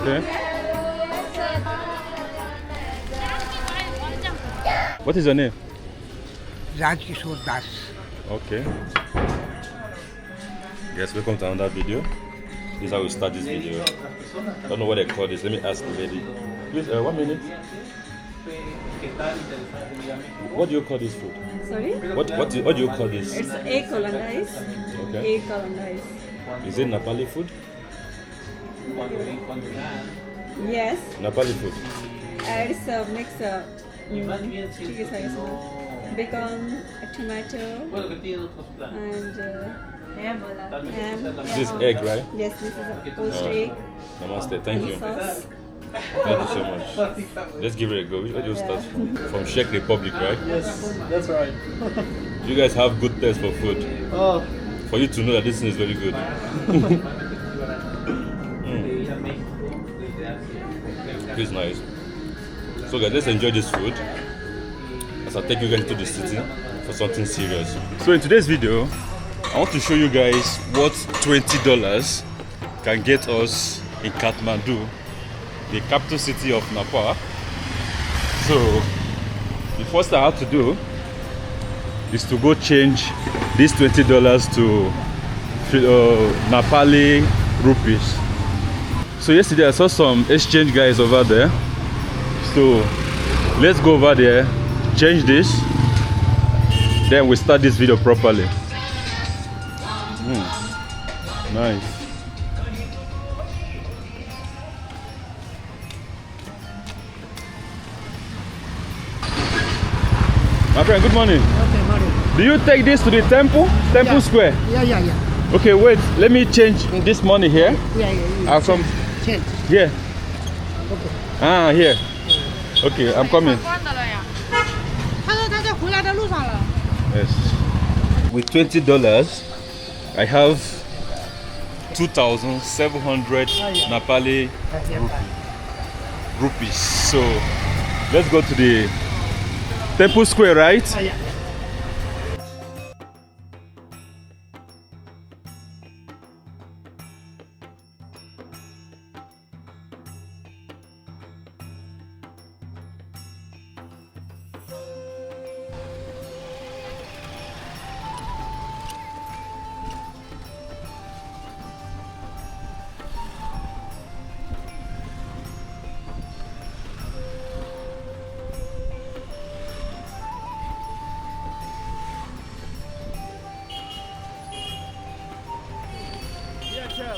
Okay. What is your name? Raj Kishore Das. Okay. Yes, welcome to another video. This is how we start this video. I don't know what they call this. Let me ask the lady. Please, 1 minute. What do you call this food? Sorry? What do you call this? It's egg hollandaise. Okay. Egg hollandaise. Is it Nepali food? Yes. Nepali food. It's a mix of bacon, tomato, and ham. This is egg, right? Yes, this is a poached egg. Namaste. Thank you. Sauce. Thank you so much. Let's give it a go. Where do you start? From Czech Republic, right? Yes, that's right. You guys have good taste for food. Oh, For you to know that this thing is very good. It's nice. So guys, let's enjoy this food as I take you guys to the city for something serious. So in today's video, I want to show you guys what $20 can get us in Kathmandu, the capital city of Nepal. So the first thing I have to do is to go change this $20 to Nepali rupees. So yesterday I saw some exchange guys over there. So let's go over there, change this, then we start this video properly. Nice. My friend, good morning. Okay, morning. Do you take this to the temple square? Yeah. Okay, wait, let me change this money here. Yeah. I'm from Change. here. Okay. Ah, here. Okay, I'm coming. Yes. With $20, I have 2,700 Nepali rupees. So let's go to the temple square, right? Yeah.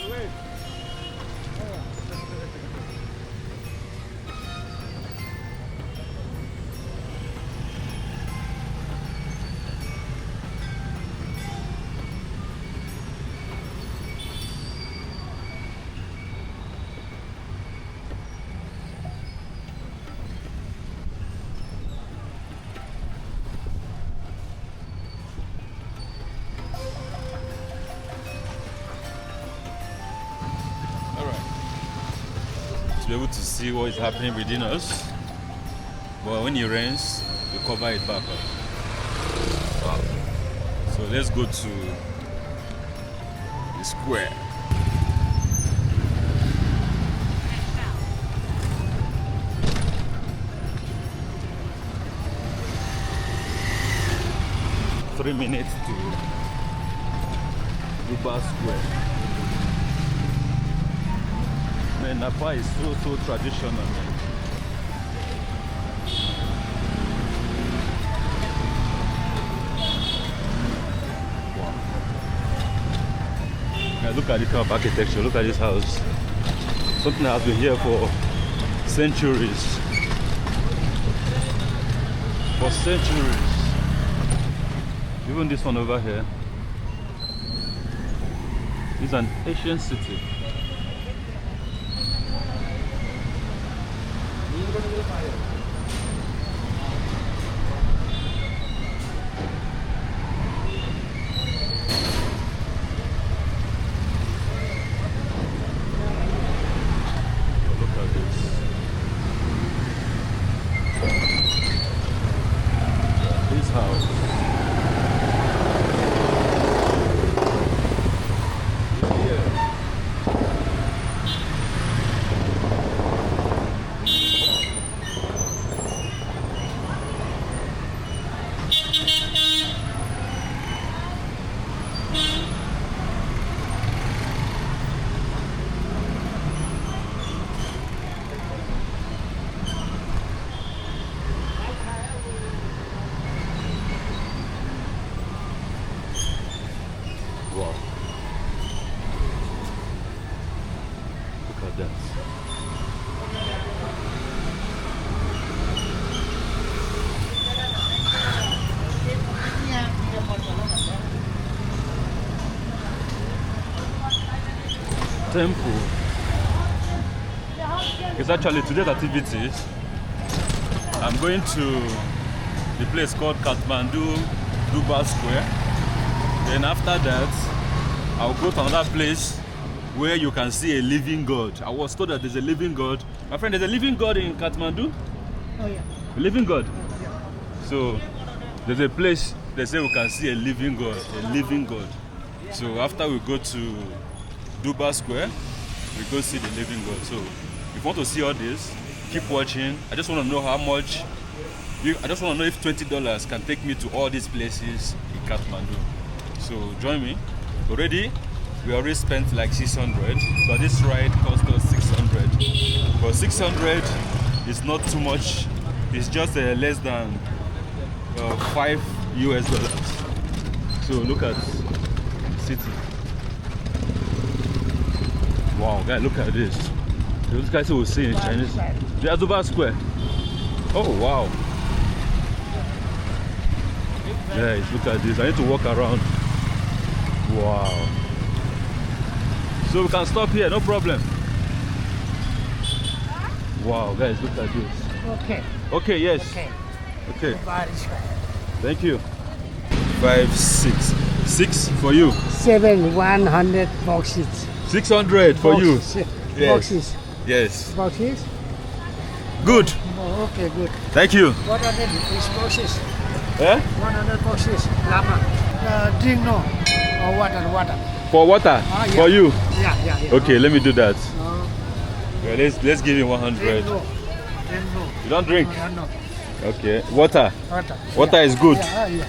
Wait. To be able to see what is happening within us, but when it rains, you cover it back up. Wow. So let's go to the square. Three minutes to Dubai Square. Man, Nepal is so traditional, man. Wow. Yeah, look at this kind of architecture, look at this house. Something that has been here for centuries. For centuries. Even this one over here is an ancient city. Look at this. This house. Here. that. Temple. It's actually today's activities. I'm going to the place called Kathmandu, Duba Square. Then after that, I'll go to another place where you can see a living God. I was told that there's a living God. My friend, there's a living God in Kathmandu? Oh, yeah. A living God? Yeah. So there's a place they say we can see a living God, a living God. So after we go to Duba Square, we go see the living God. So if you want to see all this, keep watching. I just want to know how much. I just want to know if $20 can take me to all these places in Kathmandu. So join me. We already spent like 600, but this ride cost us 600. But 600 is not too much. It's just less than $5 US. So look at city. Wow, guys, look at this. Those guys will say in Chinese. The Duba Square. Oh wow. Guys, look at this. I need to walk around. Wow. So we can stop here, no problem. Wow, guys, look at this. Okay. Okay, yes. Okay. Okay. Body square. Thank you. 5, 6. 6 for you. 100 boxes. 600 for you. Boxes. Yes. Boxes. Yes. Boxes. Good. Oh, okay, good. Thank you. What are these boxes? Eh? 100 boxes. Lama. Drink no. Or water. For water? Yeah. For you? Yeah. Okay, let me do that. No. Yeah, let's give him 100. Drink no. You don't drink? No. Okay. Water. Water. Water is good. Yeah.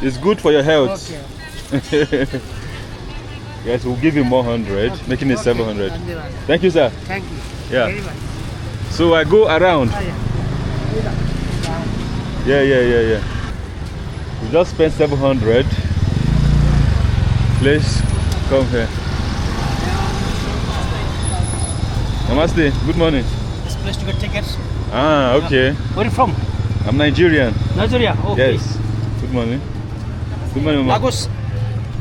It's good for your health. Okay. Yes, we'll give him 100, Okay. making it Okay. 700. Thank you, sir. Thank you. Yeah. Very much. So I go around. Yeah. We just spent 700. Please come here. Namaste. Good morning. This place to get tickets. Ah, okay. Where are you from? I'm Nigerian. Nigeria. Okay. Yes. Good morning. Good morning, Mama. Lagos.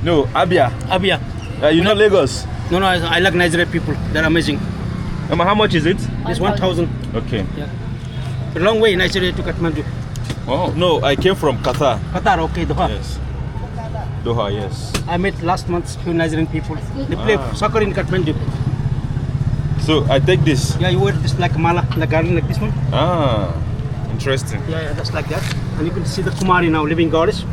No, Abia. Abia. You know Lagos? No, I like Nigerian people. They're amazing. Mama, how much is it? It's 1,000. Okay. Yeah. A long way, Nigeria to Kathmandu. Oh, no, I came from Qatar. Qatar, okay, Doha. Yes. Doha, yes. I met last month few Nigerian people. They play soccer in Kathmandu. So I take this. Yeah, you wear this like mala, like garland like this one. Ah, interesting. Yeah, that's like that. And you can see the Kumari now, living goddess.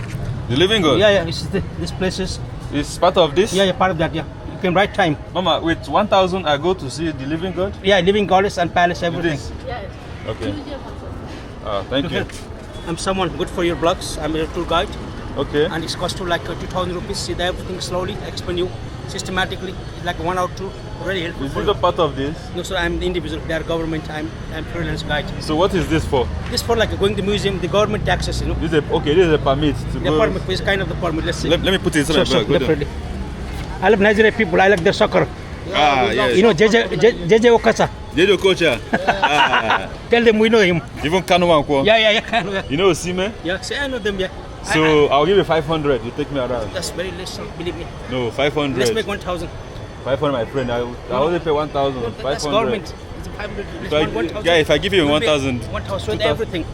The living God? Yeah. This place is. It's part of this? Yeah, part of that. Yeah, you can write time. Mama, with 1,000 I go to see the living God? Yeah, living goddess and palace, everything. Okay. Thank you. I'm someone good for your blogs. I'm a tour guide. Okay. And it's cost you like 2,000 rupees. See everything slowly, explain you systematically. It's like 1 or 2. Very helpful. Is this a part of this? No, so I'm the individual. They are government. I'm freelance guide. So what is this for? This for like going to the museum, the government taxes, you know. This is a permit to The go. permit is kind of the permit. Let's see. Let me put it inside my bag. Go definitely. I love Nigerian people. I like their soccer. Yes. You know, JJ Okasa. Jejo Kocha. Tell them we know him. Even Kanu Wanko. Yeah. You know Sime? Yeah, say I know them. Yeah. So I'll give you 500. You take me around. That's very less. Believe me. No, 500. Let's make 1,000. 500, my friend. I only pay 1,000. That's 500. government. It's 500. Let's 1,000. Yeah, if I give you 1,000. 1,000 with everything.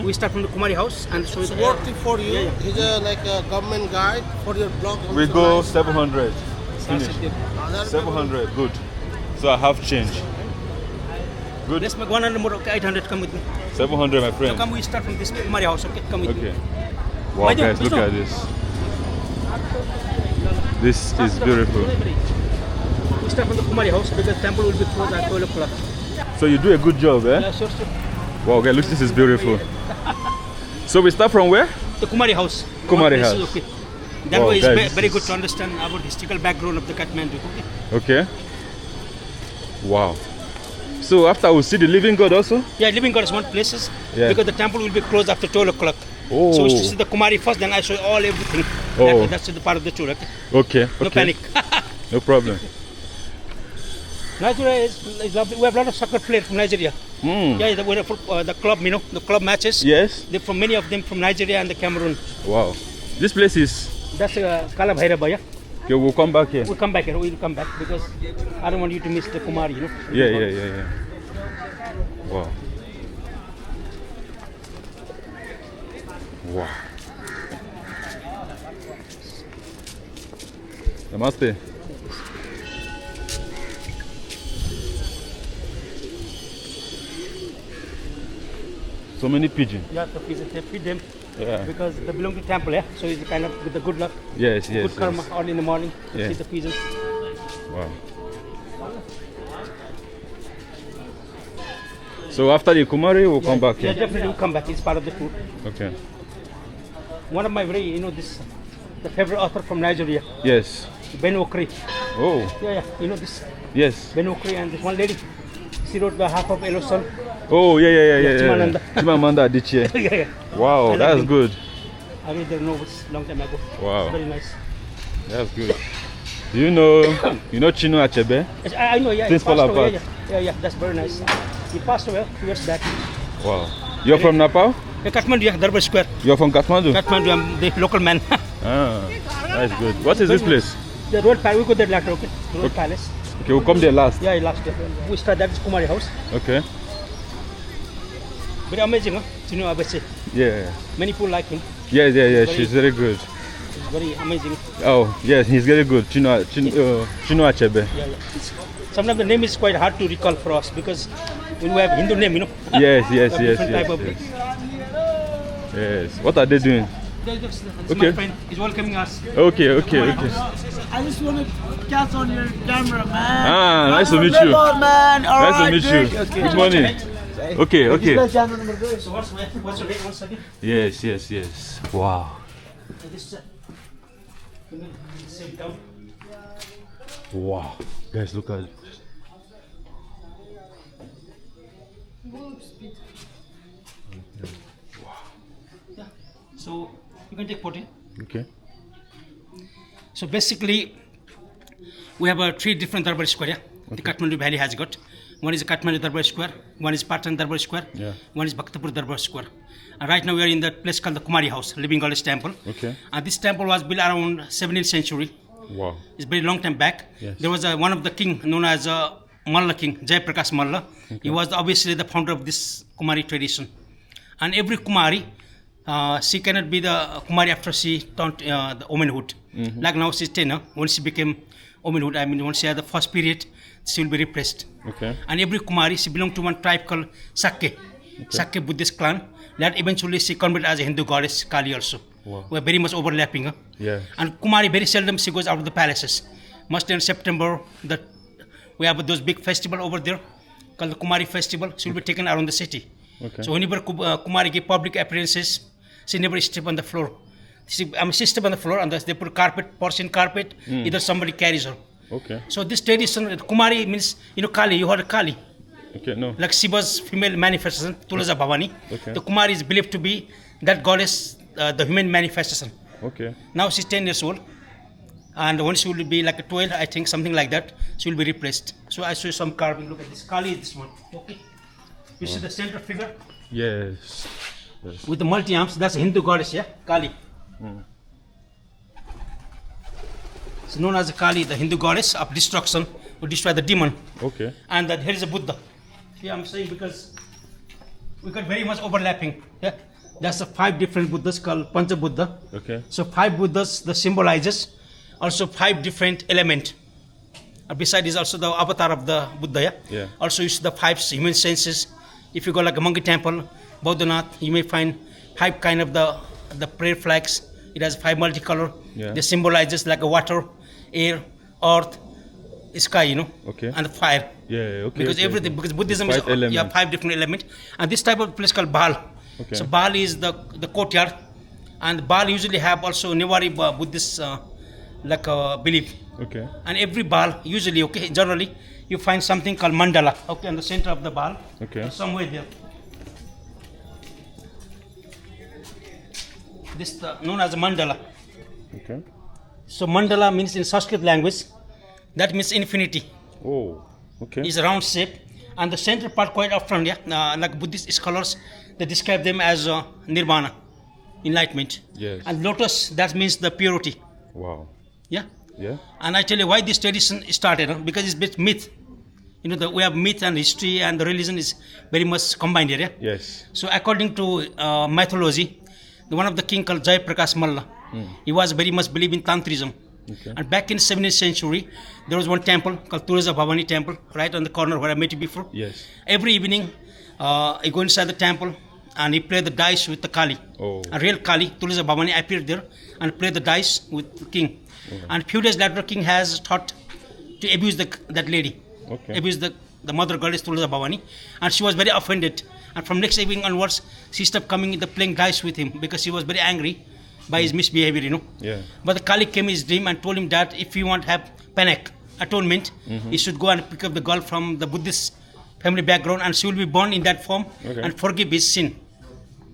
We start from the Kumari house and show It's it. working for you. He's like a government guide for your blog. We also go nice. 700. That's Finish. it. Other 700. Good. So I have change. Good. Let's make 100 more. Okay, 800. Come with me. 700, my So friend. come, we start from this Kumari house. Okay, come with me. Okay. Wow, guys, look at this. This is beautiful. We start from the Kumari house because the temple will be closed at 12 o'clock. So you do a good job, eh? Yeah, sure. Wow, guys, look, this is beautiful. So we start from where? The Kumari house. Kumari This is house. Okay. That Wow, way guys, is very good to understand about the historical background of the Kathmandu. Okay. Okay. Wow. So after we see the living God also? Yeah, living God is one places Yeah. because the temple will be closed after 12 o'clock. Oh. So we see the Kumari first, then I show you all everything. Oh. That's the part of the tour. Okay. Okay. No Okay. panic. No problem. Nigeria is lovely. We have a lot of soccer players from Nigeria. Yeah, the club, the club matches. Yes. They're from many of them from Nigeria and the Cameroon. Wow. This place is. That's Kala Bhairaba, yeah. Okay, we'll come back here. We'll come back here. We'll come back because I don't want you to miss the Kumari, Yeah. Wow. Wow. Namaste. So many pigeons. Yeah, the pigeons, they feed them because they belong to temple, yeah. So it's kind of with the good luck, Yes. good karma, early in the morning to Yeah. feed the pigeons. Wow. So after the Kumari, we'll come back Yeah, here. definitely we'll come back. It's part of the food. Okay. One of my very, the favorite author from Nigeria, Yes. Ben Okri. Oh. Yeah, this Yes. Ben Okri and this one lady. She wrote the Half of Yellow Sun. Oh yeah. Chimamanda. Chimamanda Adichie. Yeah. Wow, I like that's him. good. I read their novels long time ago. Wow. Very nice. That's good. Do you know Chino Achebe? I know, yeah. Things he passed fall away, apart. Yeah, that's very nice. He passed away 2 years back. Wow. You're from Nepal? Yeah, Kathmandu, yeah, Darbar Square. You're from Kathmandu? Kathmandu, I'm the local man. Ah, that's good. What is this place? The Royal Palace, we go there later, okay? Royal Palace. Okay, we'll come there last. Yeah, last day. We start that is Kumari house. Okay. Very amazing, huh? Chino Abese. Yeah. Many people like him. Yeah. She's very good. It's very amazing. Oh, yes, he's very good. Chino Achebe. Yeah. Sometimes the name is quite hard to recall for us because when we have Hindu name, Yes. different type of Yes. What are they doing? That's Okay. my friend. He's welcoming us. Okay. I just want to catch on your camera, man. Ah, nice to meet you. Man. Nice to meet you. Good morning. Okay. So what's your name once again? Yes. Wow. This sit down. Wow. Guys, look at it. So you can take 40. Okay. So basically, we have 3 different Darbar Square. Yeah? The Kathmandu Valley has got. One is Kathmandu Darbar Square, one is Patan Darbar Square, one is Bhaktapur Darbar Square. And right now we are in that place called the Kumari House, Living Goddess Temple. Okay. And this temple was built around 17th century. Wow. It's very long time back. Yes. There was one of the king known as Malla King, Jai Prakash Malla. Okay. He was obviously the founder of this Kumari tradition. And every Kumari, she cannot be the Kumari after she turned the womanhood. Like now she's 10. When she became womanhood, when she had the first period, she will be replaced. Okay. And every Kumari, she belonged to one tribe called Sakya. Sakya Buddhist clan. That eventually she converted as a Hindu goddess Kali also. Wow. We're very much overlapping. Yeah. And Kumari, very seldom she goes out of the palaces. Mostly in September, we have those big festival over there called the Kumari festival. She will be taken around the city. Okay. So whenever Kumari give public appearances, she never step on the floor. She step on the floor and they put carpet, porcelain carpet. Either somebody carries her. Okay. So this tradition, Kumari means, Kali, you heard of Kali. Okay, no. Like Shiva's female manifestation, Tulaja Bhavani. Okay. The Kumari is believed to be that goddess, the human manifestation. Okay. Now she's 10 years old. And when she will be like 12, I think, something like that, she will be replaced. So I show you some carving. Look at this. Kali is this one. Okay. You see the center figure? Yes. With the multi-arms, that's a Hindu goddess, yeah? Kali. It's known as Kali, the Hindu goddess of destruction, who destroy the demon. Okay. And here is a Buddha. Yeah, I'm saying because we got very much overlapping. Yeah, that's the 5 different Buddhas called Pancha Buddha. Okay. So 5 Buddhas, the symbolizes also 5 different elements. Besides is also the avatar of the Buddha. Yeah. Also you see the 5 human senses. If you go like a monkey temple, Bodhanath, you may find 5 kind of the prayer flags. It has 5 multicolor. Yeah. They symbolizes like a water, air, earth, sky, Okay. and the fire. Yeah, okay. Because okay, everything, okay. because Buddhism It's is 5 elements. 5 different elements, and this type of place called Baal. Okay. So Baal is the courtyard, and Baal usually have also Newari Buddhist belief. Okay. And every Baal usually, generally you find something called mandala, on the center of the Baal. Okay. Somewhere there. This known as a mandala. Okay. So mandala means in Sanskrit language, that means infinity. Oh. Okay. It's a round shape, and the center part quite often, like Buddhist scholars, they describe them as nirvana, enlightenment. Yes. And lotus, that means the purity. Wow. Yeah. Yeah. And I tell you why this tradition started, because it's bit myth. You know, we have myth and history, and the religion is very much combined here. Yeah? Yes. So according to mythology, one of the king called Jai Prakash Malla, he was very much believe in Tantrism. Okay. And back in 17th century, there was one temple called Tulsa Bhavani temple, right on the corner where I met you before. Yes. Every evening, he go inside the temple and he play the dice with the Kali. Oh. A real Kali, Tulsa Bhavani appeared there and play the dice with the king. And few days later, king has thought to abuse that lady. Okay. Abuse the mother goddess Tulsa Bhavani, and she was very offended. And from next evening onwards, she stopped coming in the playing dice with him because she was very angry by his misbehavior, you know. Yeah. But the Kali came in his dream and told him that if you want to have panak, atonement, he should go and pick up the girl from the Buddhist family background, and she will be born in that form and forgive his sin.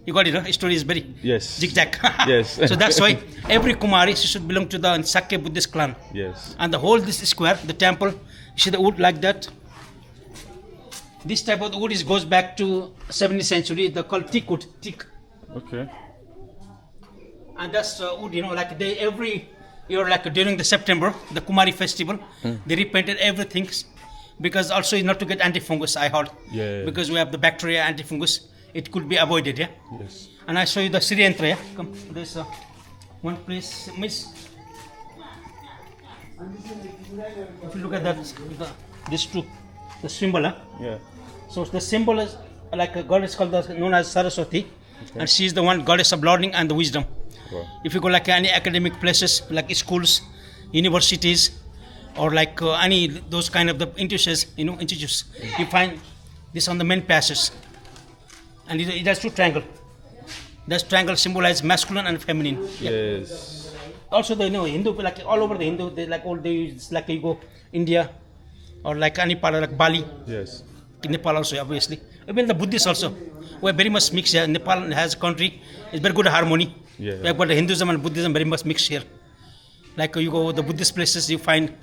You got it, huh? The story is very zigzag. Yes. So that's why every Kumari should belong to the Sakya Buddhist clan. Yes. And the whole this square, the temple, you see the wood like that. This type of wood goes back to 17th century. They called teak wood, teak. Okay. And that's wood, you know, like they every year, like during the September, the Kumari festival, they repainted everything, because also not to get antifungus, I heard. Yeah. Because we have the bacteria antifungus, it could be avoided, yeah. Yes. And I show you the Sriyantra, yeah. Come, there's one place, miss. If you look at that, this two, the symbol, huh? Yeah. So the symbol is like a goddess called known as Saraswati, and she is the one goddess of learning and the wisdom. Wow. If you go like any academic places, like schools, universities, or like any those kind of the institutions, you find this on the main passage, and it has two triangle. That triangle symbolizes masculine and feminine. Yes. Also, the Hindu, like all over the Hindu, they like all days, like you go India, or like any part like Bali. Yes. Nepal also, obviously. Even the Buddhists also. We're very much mixed here. Nepal has a country, it's very good harmony. Yeah. We have got Hinduism and Buddhism very much mixed here. Like you go the Buddhist places, you find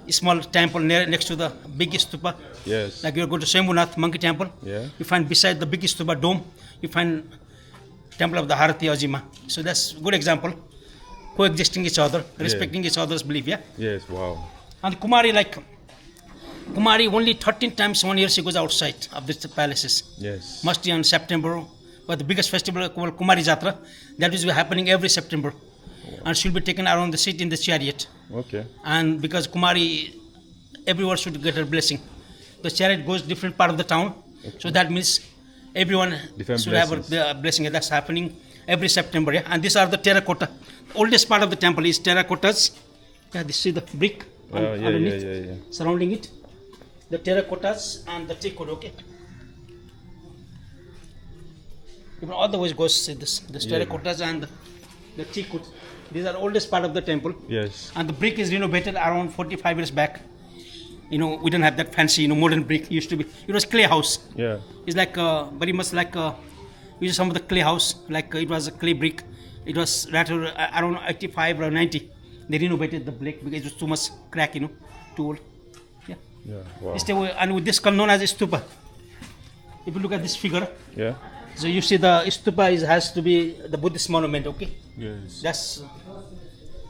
a small temple next to the big stupa. Yes. Like you go to Shambhunath monkey temple. Yeah. You find beside the big stupa dome, you find temple of the Harati Ajima. So that's a good example. Coexisting each other, respecting each other's belief, yeah? Yes, wow. And Kumari only 13 times 1 year she goes outside of the palaces. Yes. Mostly on September. But the biggest festival called Kumari Jatra, that is happening every September. And she'll be taken around the seat in the chariot. Okay. And because Kumari, everyone should get her blessing. The chariot goes different part of the town. Okay. So that means everyone different should blessings. have a blessing. That's happening every September. Yeah? And these are the terracotta. The oldest part of the temple is terracottas. Yeah, this is the brick underneath, surrounding it. The terracottas and the teakwood, okay? Even all the ways goes this terracottas and the teakwood. These are the oldest part of the temple. Yes. And the brick is renovated around 45 years back. We don't have that fancy, modern brick. It used to be, it was clay house. Yeah. It's like very much like we use some of the clay house, like it was a clay brick. It was rather around 85 or 90. They renovated the brick because it was too much crack, too old. Yeah. Yeah. Wow. And with this called known as stupa. If you look at this figure, Yeah. so you see the stupa has to be the Buddhist monument, okay? Yes. That's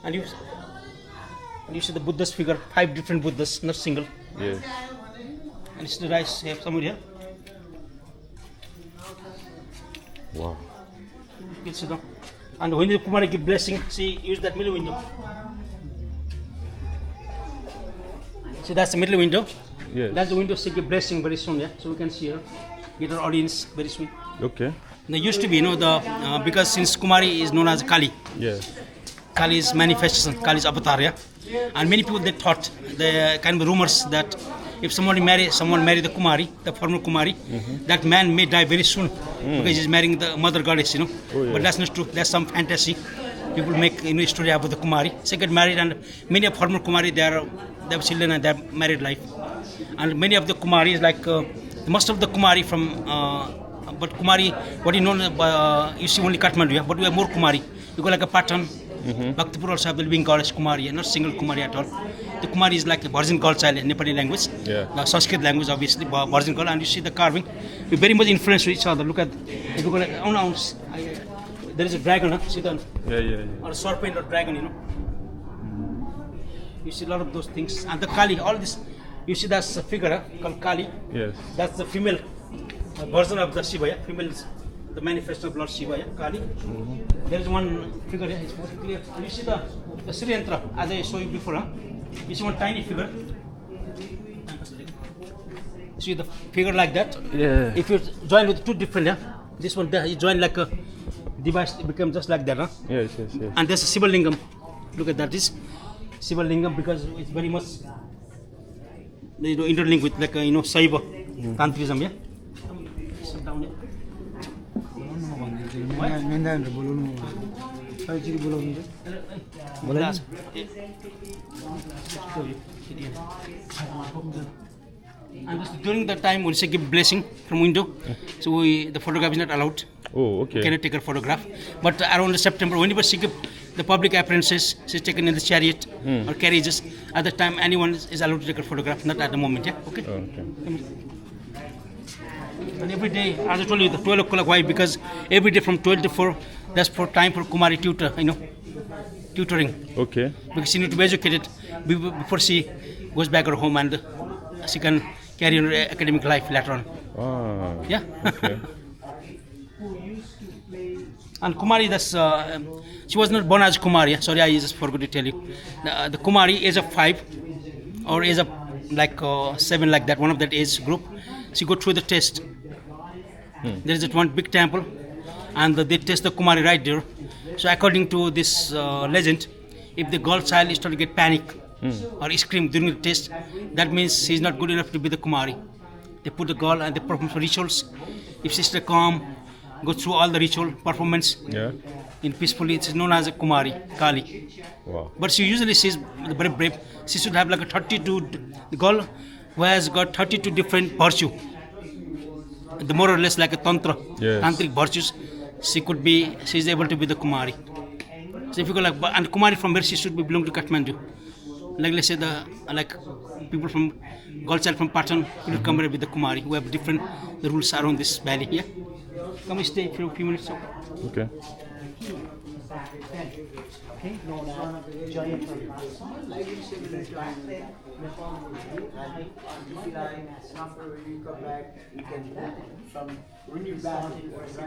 and you see the Buddha's figure, 5 different Buddhas, not single. Yes. And it's the rice have somewhere here. Wow. You can sit down. And when the Kumari give blessing, see, use that middle window. See, that's the middle window. Yes. That's the window she give blessing very soon, yeah. So we can see her, get her audience very soon. Okay. There used to be, because since Kumari is known as Kali. Yes. Kali is manifestation, Kali is avatar, yeah. And many people they thought, the kind of rumors that if someone marry the Kumari, the former Kumari, that man may die very soon because he's marrying the mother goddess, Oh, yeah. But that's not true. That's some fantasy. People make story about the Kumari. They get married, and many of former Kumari they have children and they have married life. And many of the Kumaris, like most of the Kumari from, but Kumari, what you know, you see only Kathmandu, yeah? But we have more Kumari. You go like a Patan. Bhaktapur also have the living goddess Kumari, not single Kumari at all. The Kumari is like a virgin girl child in Nepali language. Yeah. Sanskrit language, obviously, virgin girl. And you see the carving, we very much influenced with each other. Look at, if you go like, there is a dragon, huh? See that? Yeah. Or a serpent or dragon, you know. You see a lot of those things. And the Kali, all this, you see that's a figure called Kali. Yes. That's the female version of the Shiva, yeah? Female is the manifesto of Lord Shiva, yeah? Kali. There is one figure here, it's more clear. And you see the Sri Yantra, as I showed you before, huh? You see one tiny figure. See the figure like that? Yeah. If you join with two different, yeah? This one there, you join like a device, it becomes just like that, huh? Yes. And there's a Shiva Lingam. Look at that, this Shiva Lingam, because it's very much interlinked with like Saiva, Tantrism, yeah? Sit down here. And during the time, we say give blessing from window, so the photograph is not allowed. Oh, okay. Cannot take a photograph. But around September, whenever she give the public appearances, she's taken in the chariot or carriages. At the time, anyone is allowed to take a photograph. Not at the moment, yeah. Okay. Okay. And every day, as I told you, the 12 o'clock. Why? Because every day from 12 to 4, that's for time for Kumari tutor, tutoring. Okay. Because she need to be educated before she goes back her home and she can carry on her academic life later on. Ah. Yeah. Okay. And Kumari, that's she was not born as Kumari. Yeah? Sorry, I just forgot to tell you. The Kumari, age of 5 or age of like 7, like that, one of that age group, she go through the test. There is one big temple, and they test the Kumari right there. So according to this legend, if the girl child is starting to get panic or scream during the test, that means she's not good enough to be the Kumari. They put the girl and they perform rituals. If she's calm, go through all the ritual performance in peacefully, it's known as a Kumari, Kali. Wow. But she usually she's very brave. She should have like a 32, the girl who has got 32 different virtue. The more or less like a tantra, tantric virtues, she's able to be the Kumari. So if you go like, and Kumari from where she should be belong to Kathmandu. Like let's say people from girl child from Patan will come here with the Kumari who have different the rules around this valley here. Come stay for a few minutes. Okay.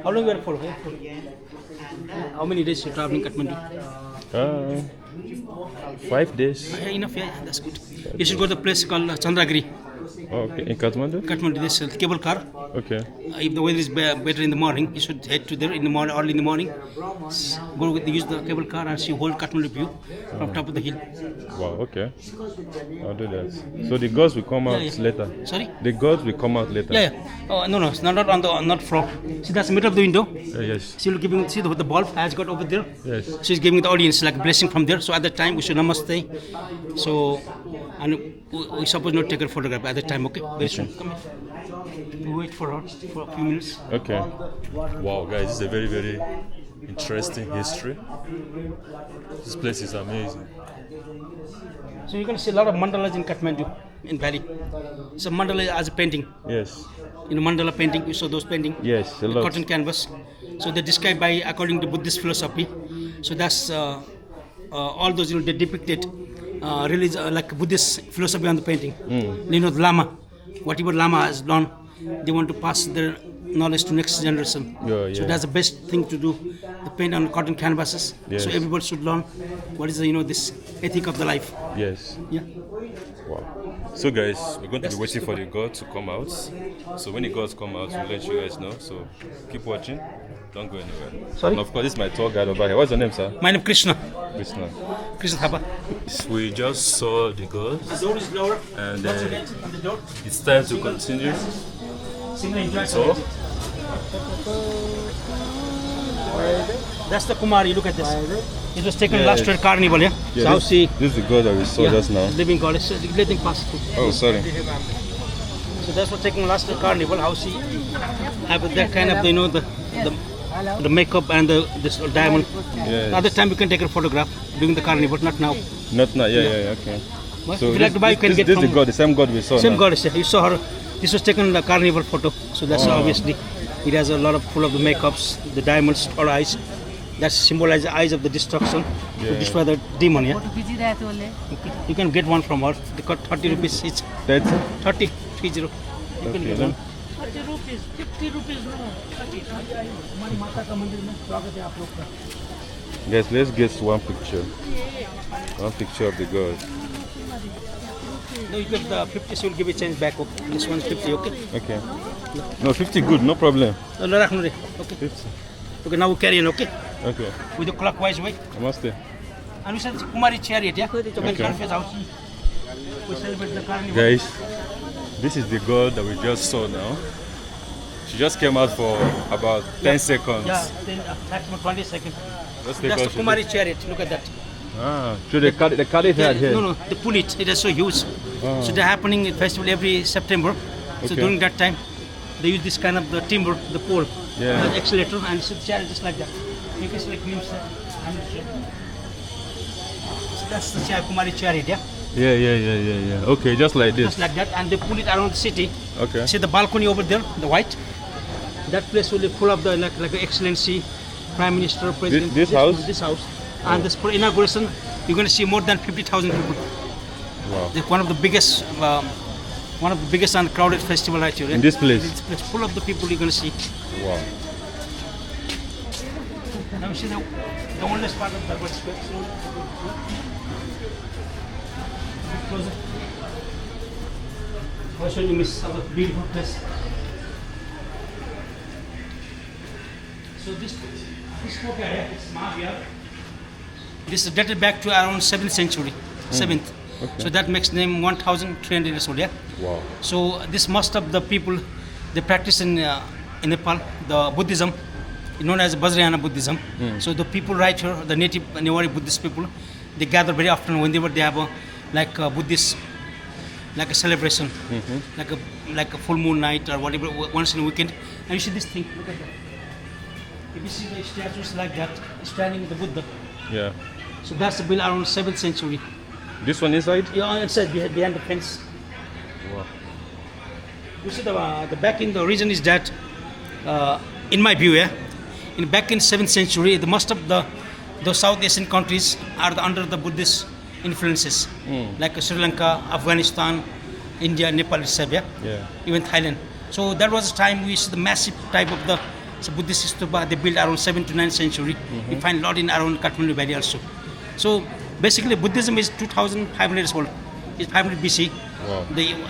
How long you are for? How many days you traveling Kathmandu? 5 days. Enough, yeah, that's good. You should go to the place called Chandragiri. Oh, okay. In Kathmandu? Kathmandu, this cable car. Okay. If the weather is better in the morning, you should head to there in the morning, early in the morning. Go use the cable car and see whole Kathmandu view from top of the hill. Wow, okay. I'll do that. So the gods will come out later? Sorry? The gods will come out later? Yeah. Oh, no, it's not on the not front. See, that's the middle of the window. Yes. She will giving, see the bulb has got over there. Yes. She's giving the audience like a blessing from there. So at that time we should namaste. So, and we suppose not take a photograph at that time. Okay. Very soon. Come here. We wait for her for a few minutes. Okay. Wow, guys, this is a very, very interesting history. This place is amazing. So you can see a lot of mandalas in Kathmandu, in valley. So mandala as a painting. Yes. In mandala painting, you saw those painting. Yes, a lot. Cotton canvas. So they're described by according to Buddhist philosophy. So that's all those they depicted like Buddhist philosophy on the painting. The Lama, whatever Lama has done, they want to pass their knowledge to next generation. So that's the best thing to do. The paint on cotton canvases. Yes. So everybody should learn what is this ethic of the life. Yes. Yeah. Wow. So guys, we're going to be waiting for the god to come out. So when the gods come out, we'll let you guys know. So keep watching. Don't go anywhere. Sorry? And of course, this is my tour guide over here. What's your name, sir? My name is Krishna. Krishna. Krishna Thapa. We just saw the gods. The door is lower. And What's your name on the door? it's time to continue. Single enjoy. So, that's the Kumari. Look at this. It was taken last year carnival, yeah? yeah, so this is the god that we saw just now. Living god. It's letting pass through. Oh, sorry. So that's what taking last year carnival. How she have that kind of the makeup and this diamond. Yes. Other time you can take a photograph during the carnival, not now. Not now. Yeah. Okay. What? So if you like to buy, you can this get is from the god, the same god we saw. same now. goddess. You saw her. This was taken the carnival photo. So that's obviously it has a lot of full of the makeups, the diamonds or eyes. That symbolize the eyes of the destruction to destroy the demon. Yeah. Okay. You can get one from her. They got 30 rupees each. That's 30. You can okay, get then. one. 30 rupees, 50 rupees, no. 30. हमारी माता का मंदिर में स्वागत है आप लोग का. Guys, let's get one picture. One picture of the god. No, you get the 50, so we'll give you change back. Okay. This one's 50, okay? Okay. No, 50 good, no problem. Okay. 50. Okay, now we carry on, okay? Okay. With the clockwise way. Namaste. And we said Kumari chariot, yeah? To make surface out. We celebrate the carnival. Guys, this is the god that we just saw now. She just came out for about 10 seconds. Yeah, then maximum 20 seconds. Let's That's the Kumari chariot, look at that. Ah, so they cut it out here. No, they pull it, it is so huge. Ah. So they're happening in festival every September. So Okay. during that time, they use this kind of the timber, the pole, Yeah. the accelerator, and so the chariot just like that. You can see like glimpse there. So that's the Kumari chariot, yeah? Yeah. Okay, just like this. Just like that, and they pull it around the city. Okay. See the balcony over there, the white? That place will be full of the like the excellency, prime minister, president. This house? This house. And this for inauguration, you're going to see more than 50,000 people. Wow. It's one of the biggest and crowded festival right here. In this place? This place, full of the people you're going to see. Wow. Now you see the oldest part of Darbar Square. So, closer. I'll show you Miss our beautiful place. So this courtyard here, it's Mahavir. This is dated back to around 7th century, 7th. Okay. So that makes name 1,300 years old, yeah? Wow. So this most of the people, they practice in Nepal, the Buddhism, known as Vajrayana Buddhism. So the people right here, the native Newari Buddhist people, they gather very often whenever they have a Buddhist, like a celebration, like a full moon night or whatever, once in a weekend. And you see this thing, look at that. If you see the statues like that, standing the Buddha. Yeah. So that's built around 7th century. This one inside? Yeah, inside behind the fence. Wow. You see the back in the reason is that, in my view, back in 7th century, the most of the South Asian countries are under the Buddhist influences, like Sri Lanka, Afghanistan, India, Nepal, etc. Yeah. Even Thailand. So that was the time we see the massive type of the Buddhist stupa they built around 7th to 9th century. We find a lot in around Kathmandu Valley also. So basically Buddhism is 2,500 years old. It's 500 BC. Wow.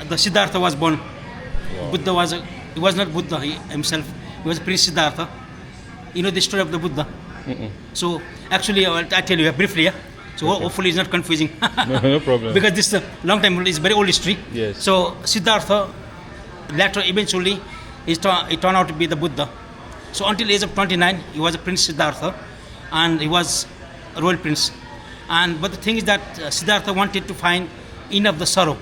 The Siddhartha was born. Wow. Buddha he was not Buddha himself. He was Prince Siddhartha. You know the story of the Buddha? So actually I tell you briefly. Yeah? So hopefully it's not confusing. No problem. Because this is a long time, it's very old history. Yes. So Siddhartha later eventually he turned out to be the Buddha. So until age of 29 he was a Prince Siddhartha and he was a royal prince. But the thing is that Siddhartha wanted to find end of the sorrow.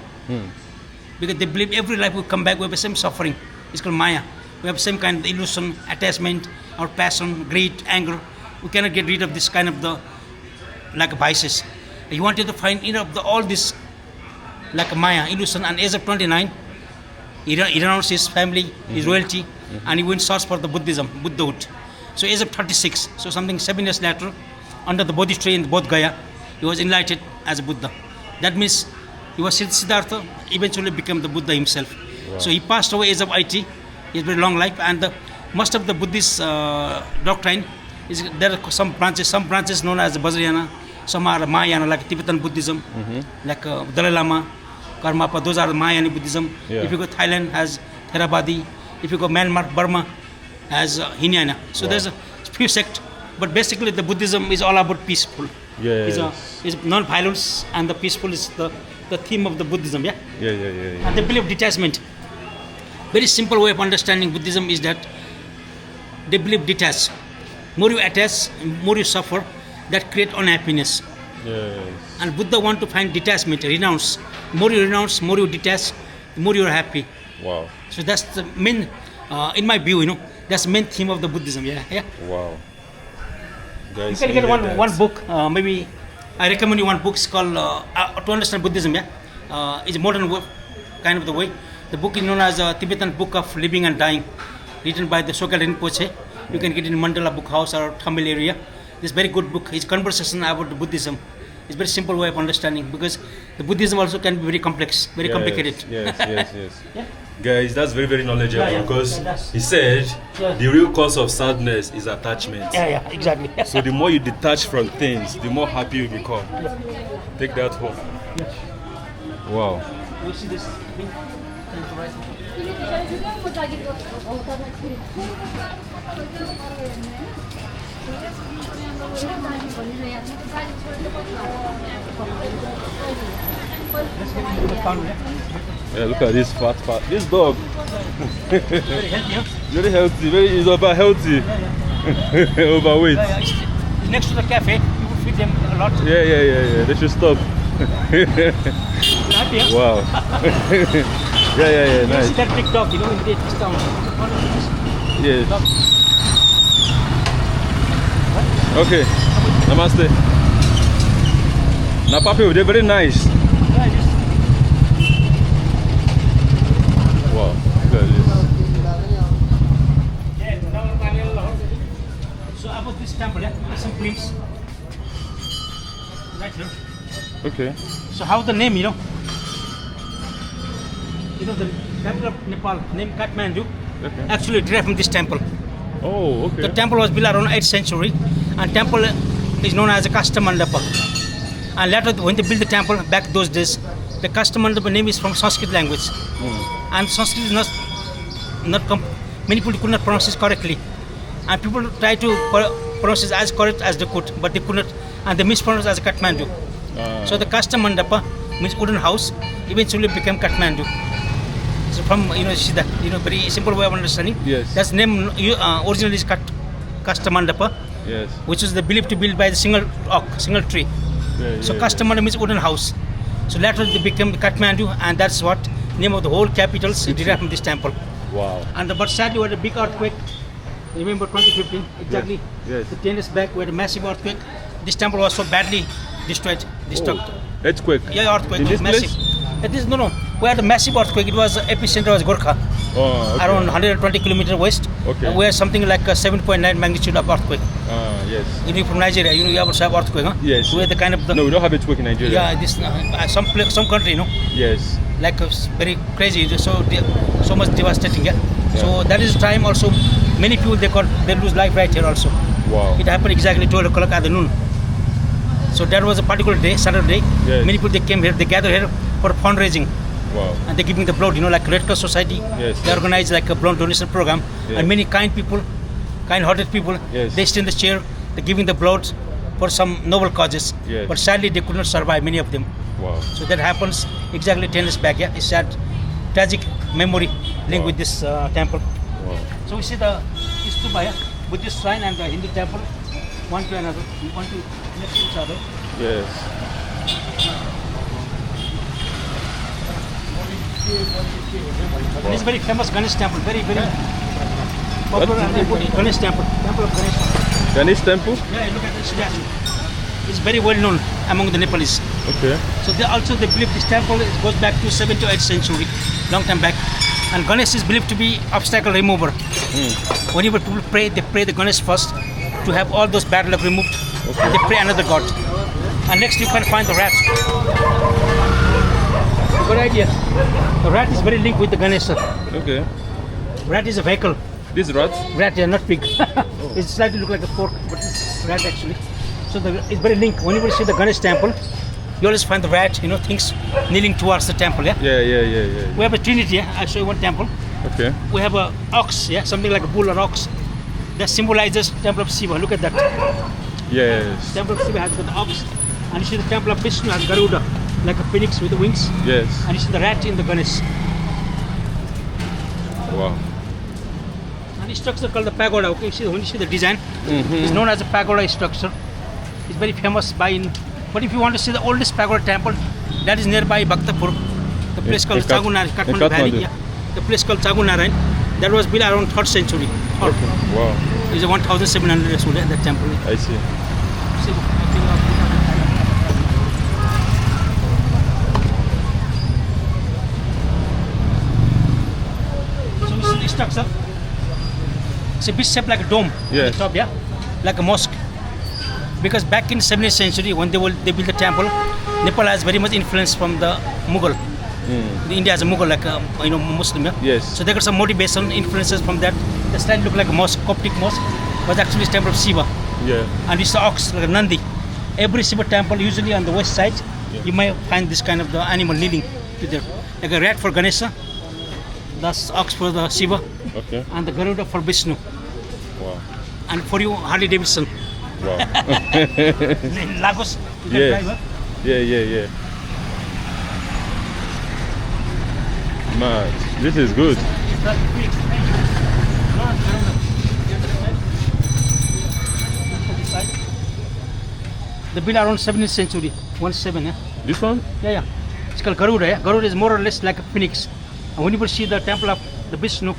Because they believe every life will come back, we have the same suffering. It's called Maya. We have the same kind of illusion, attachment, or passion, greed, anger. We cannot get rid of this kind of the like vices. He wanted to find end of all this like Maya, illusion, and age of 29 he renounced his family, his royalty, and he went search for the Buddhahood. So age of 36, so something 7 years later, under the Bodhi tree in Bodh Gaya, he was enlightened as a Buddha. That means he was Siddhartha, eventually became the Buddha himself. Wow. So he passed away age of 80, he has very long life, and most of the Buddhist doctrine is there are some branches known as Vajrayana, some are Mahayana like Tibetan Buddhism, like Dalai Lama, Karmapa, those are Mahayana Buddhism. Yeah. If you go Thailand has Theravada, if you go Myanmar, Burma has Hinayana. So there's a few sects, but basically the Buddhism is all about peaceful. Yeah. It's non-violence, and the peaceful is the theme of the Buddhism. Yeah. Yeah. And they believe detachment. Very simple way of understanding Buddhism is that they believe detach. More you attach, more you suffer. That create unhappiness. Yes. And Buddha want to find detachment, renounce. More you renounce, more you detach, more you are happy. Wow. So that's the main, in my view, that's the main theme of the Buddhism. Yeah. Wow. You Guys, can get one book. Maybe I recommend you one book. It's called To Understand Buddhism. Yeah. is a modern kind of the way. The book is known as Tibetan Book of Living and Dying, written by the Sogyal Rinpoche. You can get it in Mandala Book House or Tamil area. This very good book. His conversation about Buddhism. It's very simple way of understanding, because the Buddhism also can be very complex, very complicated. Yes. Yeah. Guys, that's very, very knowledgeable, Yeah. because That's- he said Yeah. the real cause of sadness is attachment. Yeah, exactly. So the more you detach from things, the more happy you become. Take that home. Wow. You see this thing? Yeah, look at this fat. This dog. Very healthy, huh? Very healthy. It's about healthy. Overweight. It's next to the cafe. You would feed them a lot. Yeah. They should stop. Happy, huh? Wow. Yeah. You Nice. see that big dog, in this town. Yes. Okay. Namaste. Now, Papi, they're very nice. Wow. Look at this. So about this temple, some glimpse. Right here. Okay. So how the name, the capital of Nepal, named Kathmandu, Okay. actually derived from this temple. Oh, okay. The temple was built around 8th century, and temple is known as a Kastamandapa. And later, when they built the temple back those days, the Kastamandapa name is from Sanskrit language, and Sanskrit is many people could not pronounce it correctly, and people try to pronounce it as correct as they could, but they could not, and they mispronounced as Kathmandu. So the Kastamandapa means wooden house, eventually became Kathmandu. So from see that very simple way of understanding. Yes. That's name originally is Kastamandapa, Yes. which is believed to be built by the single tree. So Kastamandapa means wooden house. So later they became Kathmandu, and that's what name of the whole capital derived from this temple. Wow. But sadly, we had a big earthquake. Remember 2015 exactly? Yes. The 10 years back, we had a massive earthquake. This temple was so badly destroyed, destructed. Earthquake. Yeah, earthquake In was this massive. place? It is no. We had a massive earthquake. It was epicenter was Gorkha, Oh, okay. around 120 kilometers west. Okay. We had something like a 7.9 magnitude of earthquake. Yes. From Nigeria, you also have earthquake, huh? Yes. We had the kind of No, we don't have earthquake in Nigeria. yeah, this some country, Yes. like very crazy, so much devastating. Yeah. So that is the time also. Many people they lose life right here also. Wow. It happened exactly 12 o'clock at the noon. So that was a particular day, Saturday. Yes. Many people they came here, they gather here for fundraising, Wow. and they're giving the blood. Like Red Cross Society. Yes. They organize like a blood donation program, Yes. and many kind-hearted people, Yes. they stay in the chair, they're giving the blood for some noble causes. Yes. But sadly, they could not survive. Many of them. Wow. So that happens exactly 10 years back. Yeah, it's sad, tragic memory linked with this temple. Wow. So we see the stupa, yeah, Buddhist shrine and the Hindu temple, one to another, one to next to each other. Yes. This is very famous Ganesh temple, very popular and important Ganesh temple of Ganesh. Ganesh temple? Yeah, look at this statue. It's very well known among the Nepalese. Okay. So they believe this temple goes back to 7th to 8th century, long time back. And Ganesh is believed to be obstacle remover. Whenever people pray, they pray the Ganesh first to have all those bad luck removed. Okay. And they pray another god. And next you can find the rat. Good idea. The rat is very linked with the Ganesh. Okay. Rat is a vehicle. This rat? Rat, yeah, not pig. It slightly look like a fork, but it's rat actually. So it's very linked. Whenever you see the Ganesh temple, you always find the rat, things kneeling towards the temple. Yeah. Yeah. We have a trinity. Yeah, I'll show you one temple. Okay. We have a ox. Yeah, something like a bull or ox. That symbolizes temple of Shiva. Look at that. Yes. Temple of Shiva has got the ox, and you see the temple of Vishnu has Garuda, like a phoenix with the wings. Yes. And you see the rat in the Ganesh. Wow. And the structure called the pagoda. Okay, when you see the design, it's known as a pagoda structure. It's very famous but if you want to see the oldest pagoda temple, that is nearby Bhaktapur, the place called Chagunarayan, Kathmandu Valley. Yeah. The place called Chagunarayan, that was built around 3rd century. Okay. Wow. It's a 1,700 years old, that temple. I see. structure. It's a bit shaped like a dome. Yes. On the top, yeah, like a mosque. Because back in 17th century, when they built the temple, Nepal has very much influence from the Mughal. India has a Mughal, like Muslim. Yeah? Yes. So they got some motivation influences from that. The slightly look like a mosque, Coptic mosque, was actually a temple of Shiva. Yeah. And it's the ox, like a Nandi. Every Shiva temple, usually on the west side, you might find this kind of the animal kneeling to there. Like a rat for Ganesha, that's ox for the Shiva, Okay. and the Garuda for Vishnu. Wow. And for you, Harley Davidson. Wow. In Lagos, you can Yes. drive, huh? Yeah. Man, this is good. The built around 17th century, 17, yeah? This one? Yeah. It's called Garuda, yeah? Garuda is more or less like a phoenix. And when you see the temple of the Vishnu,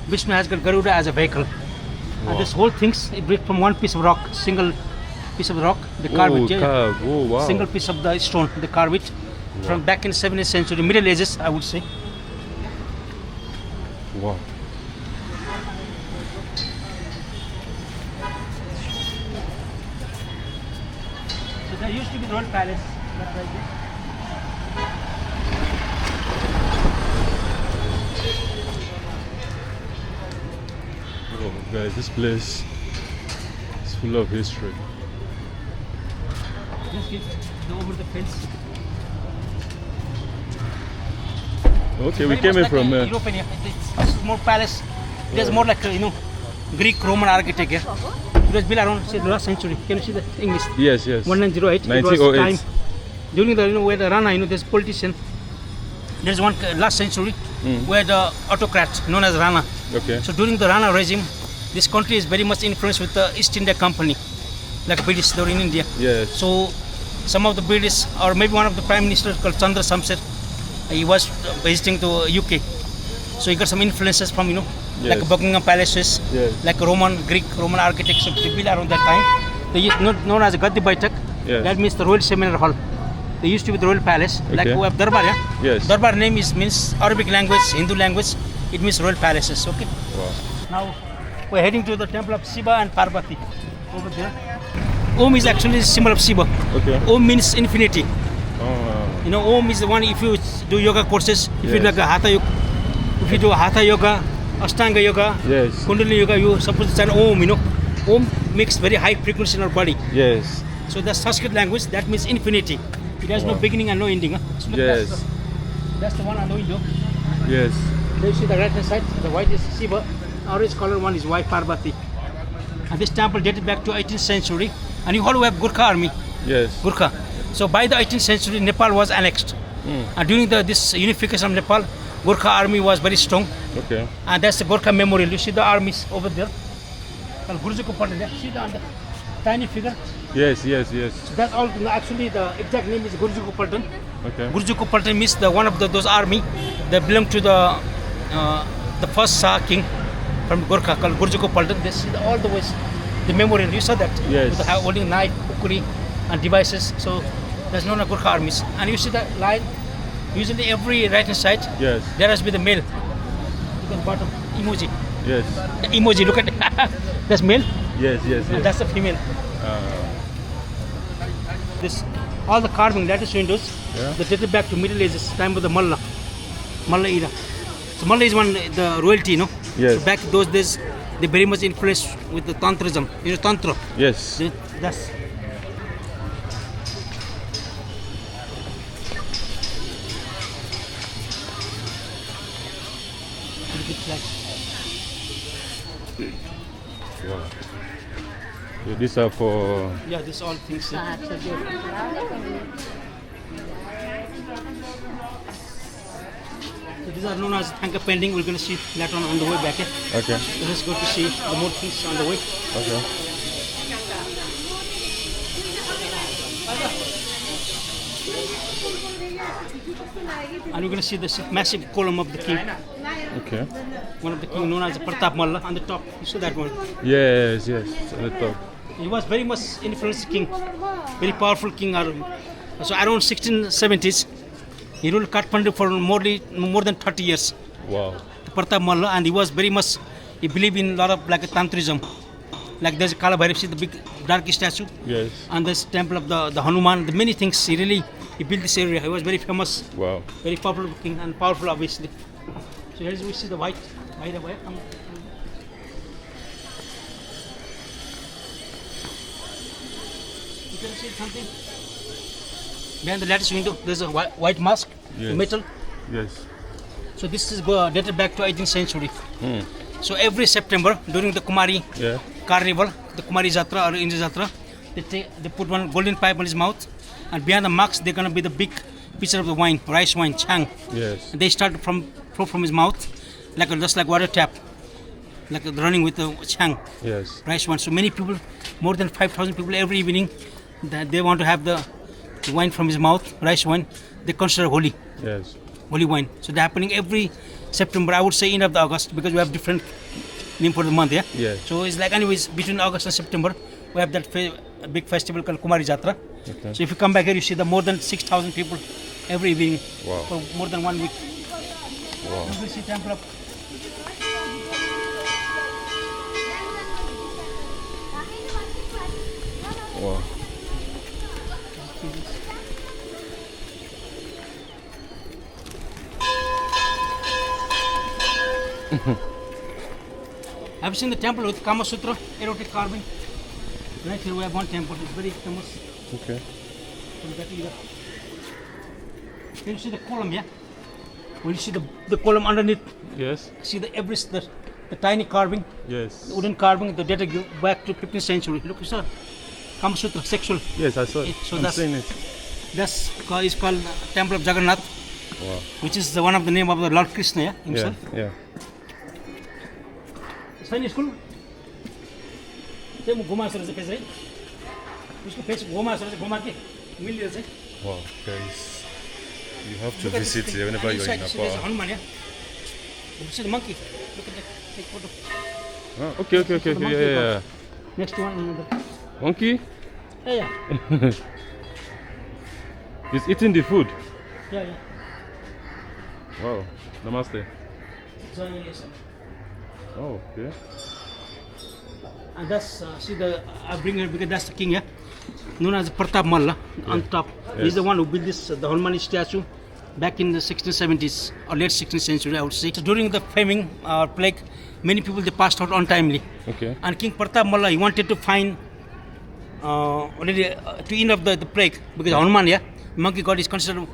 Vishnu has got Garuda as a vehicle. And this whole thing's built from one piece of rock, single piece of rock, they carve it, yeah? Carve. Oh, wow. Single piece of the stone, they carve it. From back in 17th century, Middle Ages, I would say. Wow. So there used to be the royal palace, that right there. Oh, guys, this place is full of history. Just get over the fence. Okay, we Very came much in like from a European, yeah. It's more palace. It is more like Greek Roman architect. Yeah. It was built around say the last century. Can you see the English? Yes. 1908. It was 1908. time during the where the Rana, there's politician. There's one last century where the autocrat known as Rana. Okay. So during the Rana regime, this country is very much influenced with the East India Company, like British they were in India. Yes. So some of the British, or maybe one of the prime ministers called Chandra Samset, he was visiting to UK. So he got some influences from like Buckingham Palaces, like Greek Roman architecture they built around that time. They used known as a Gaddi Baitak. Yes. That means the royal seminar hall. They used to be the royal palace. Like we have Darbar, yeah? Yes. Darbar name means Arabic language, Hindu language. It means royal palaces. Okay. Wow. Now we're heading to the temple of Shiva and Parvati over there. Om is actually the symbol of Shiva. Okay. Om means infinity. Oh. Om is the one if you do yoga courses, if you Yes. like a hatha yoga, if you do hatha yoga, ashtanga yoga, Yes. kundalini yoga, you supposed to chant Om. Om makes very high frequency in our body. Yes. So the Sanskrit language that means infinity. It has no Wow. beginning and no ending. Huh? So look, Yes. that's the one on the window. Yes. There you see the right hand side, the white is Shiva, orange color one is white Parvati. And this temple dated back to 18th century. And you all have Gurkha army, Yes. Gurkha. So by the 18th century, Nepal was annexed. And during this unification of Nepal, Gurkha army was very strong. Okay. And that's the Gurkha memorial. You see the armies over there. And Guruji ko Patan there. See the tiny figure. Yes. So that all actually the exact name is Guruji ko Patan. Okay. Guruji ko Patan means the one of those army that belong to the first Shah king from Gurkha called Guruji ko Patan. They see all the ways the memorial. You saw that. Yes. With the holding knife, kukuri, and devices. So there's known as Gurkha armies. And you see that line. Usually every right hand side. Yes. There has to be the male. Look at the bottom emoji. Yes. The emoji. Look at it. That's male. Yes. And that's the female. This all the carving lattice windows. Yeah. They dated back to Middle Ages, time of the Malla era. So Malla is the royalty, Yes. So back those days, they very much influenced with the Tantrism. Tantra. Yes. That's. Wow. So these are for. Yeah, this all things. So these are known as Thanka pending. We're going to see later on the way back. Okay. So let's go to see the more things on the way. Okay. And we're going to see this massive column of the king. Okay. One of the king known as Pratap Malla on the top. You see that one? Yes. It's on the top. He was very much influential king, very powerful king. So around 1670s, he ruled Kathmandu for more than 30 years. Wow. Pratap Malla, and he was very much, he believed in a lot of like tantrism. Like there's Kala Bhairav, see the big dark statue. Yes. And this temple of the Hanuman, the many things. He built this area. He was very famous. Wow. Very popular king and powerful, obviously. So here we see the white Bhairav. You can see something behind the lattice window. There's a white mask, metal. Yes. So this is dated back to 18th century. So every September during the Kumari carnival, the Kumari Jatra or Indra Jatra, they put one golden pipe on his mouth, and behind the marks they're gonna be the big pitcher of the wine, rice wine, chang. Yes. And they start from his mouth, just like water tap, like running with the chang. Yes. Rice wine. So many people, more than 5,000 people every evening, that they want to have the wine from his mouth, rice wine. They consider holy. Yes. Holy wine. So they're happening every September. I would say end of the August, because we have different name for the month. Yeah. Yes. So it's like anyways between August and September we have that big festival called Kumari Jatra. Okay. So if you come back here, you see the more than 6,000 people every evening. Wow. For more than 1 week. Wow. You will see temple of Wow. Have you seen the temple with Kama Sutra erotic carving? Right here we have one temple. It's very famous. Okay. Can you see the column, yeah? When you see the column underneath, Yes. see the tiny carving, Yes. the wooden carving, the data go back to 15th century. Look, sir, Kama Sutra, sexual. Yes, I saw it. So I'm that's- seeing it. That's is called Temple of Jagannath, Wow. which is one of the name of the Lord Krishna, yeah, himself. Yeah. Sainik school. त्यही घुमा sir face है उसको face घुमा sir घुमा के मिल्यो चाहिँ Wow, guys. You have to visit here whenever you're in Nepal. Hanuman, yeah. See the monkey. Look at that. Take photo. Oh, okay. Yeah. Next one, another. Monkey? Yeah. He's eating the food. Yeah. Wow. Namaste. So, yes. Oh, okay. And that's, I bring it because that's the king, yeah? Known as Pratap Malla on top. Yes. He's the one who built this, the Hanuman statue back in the 1670s or late 16th century, I would say. So during the famine or plague, many people, they passed out untimely. Okay. And King Pratap Malla, he wanted to find already to end of the plague, because Hanuman, yeah, monkey god is considered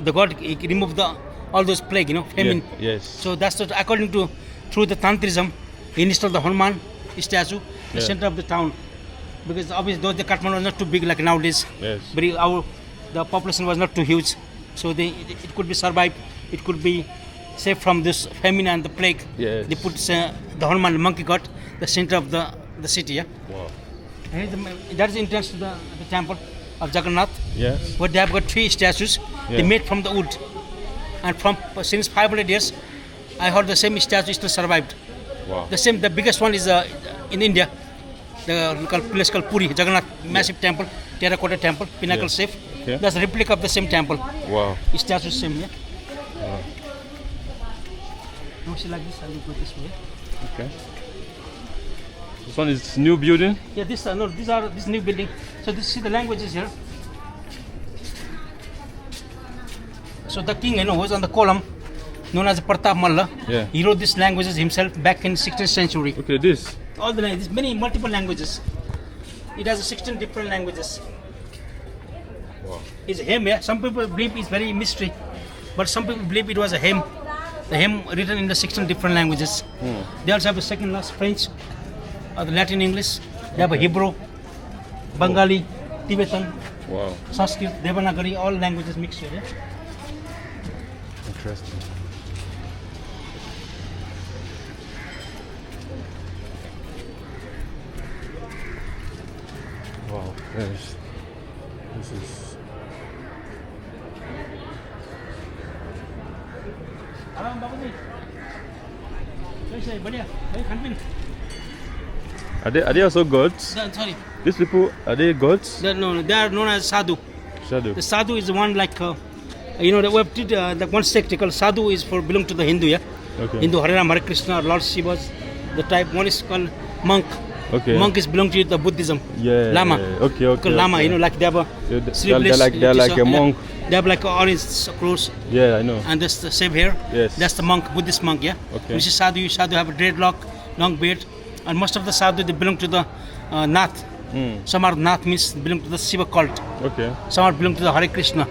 the god. He removed all those plague, famine. Yeah. Yes. So that's according to through the tantrism, he installed the Hanuman statue in the center of the town, because obviously though the Kathmandu was not too big like nowadays. Yes. But the population was not too huge, so it could be survived. It could be saved from this famine and the plague. Yes. They put the Hanuman, the monkey god, the center of the city. Yeah. Wow. And that is the entrance to the temple of Jagannath. Yes. Where they have got 3 statues. They Yeah. made from the wood, and since 500 years, I heard the same statue still survived. Wow. The biggest one is in India, the local place called Puri, Jagannath, massive temple, terracotta temple, pinnacle shape. Okay. That's a replica of the same temple. Wow. Statue same, yeah. Wow. Don't see like this, I will go this way. Okay. This one is new building. Yeah, this new building. So see the languages here. So the king, who was on the column, known as Pratap Malla, he wrote these languages himself back in 16th century. Okay, this. All the languages, multiple languages. It has 16 different languages. Wow. It's a hymn, yeah. Some people believe it's very mystery, but some people believe it was a hymn. The hymn written in the 16 different languages. They also have a second language, French, or the Latin English. They have a Hebrew, Bengali, Tibetan, Wow. Sanskrit, Devanagari, all languages mixed here. Yeah? Interesting. Wow, guys. This is. Are they also gods? Sorry, These people, are they gods? no, they are known as sadhu. Shadow. The sadhu is the one like, we have the one sect called sadhu is for belong to the Hindu, yeah. Okay. Hindu Hare Ram Hare Krishna or Lord Shiva's the type. One is called monk. Okay. Monk is belong to the Buddhism. Yeah. Lama. Yeah. Okay. Called Lama, okay. you know, like they have a They're sleeveless. they're like a monk. They have like orange clothes, Yeah, I know. and that's the same hair. Yes. That's the monk, Buddhist monk, yeah. Okay. Which is sadhu. Sadhu have a dreadlock, long beard, and most of the sadhu they belong to the Nath. Some are Nath means belong to the Shiva cult. Okay. Some are belong to the Hare Krishna.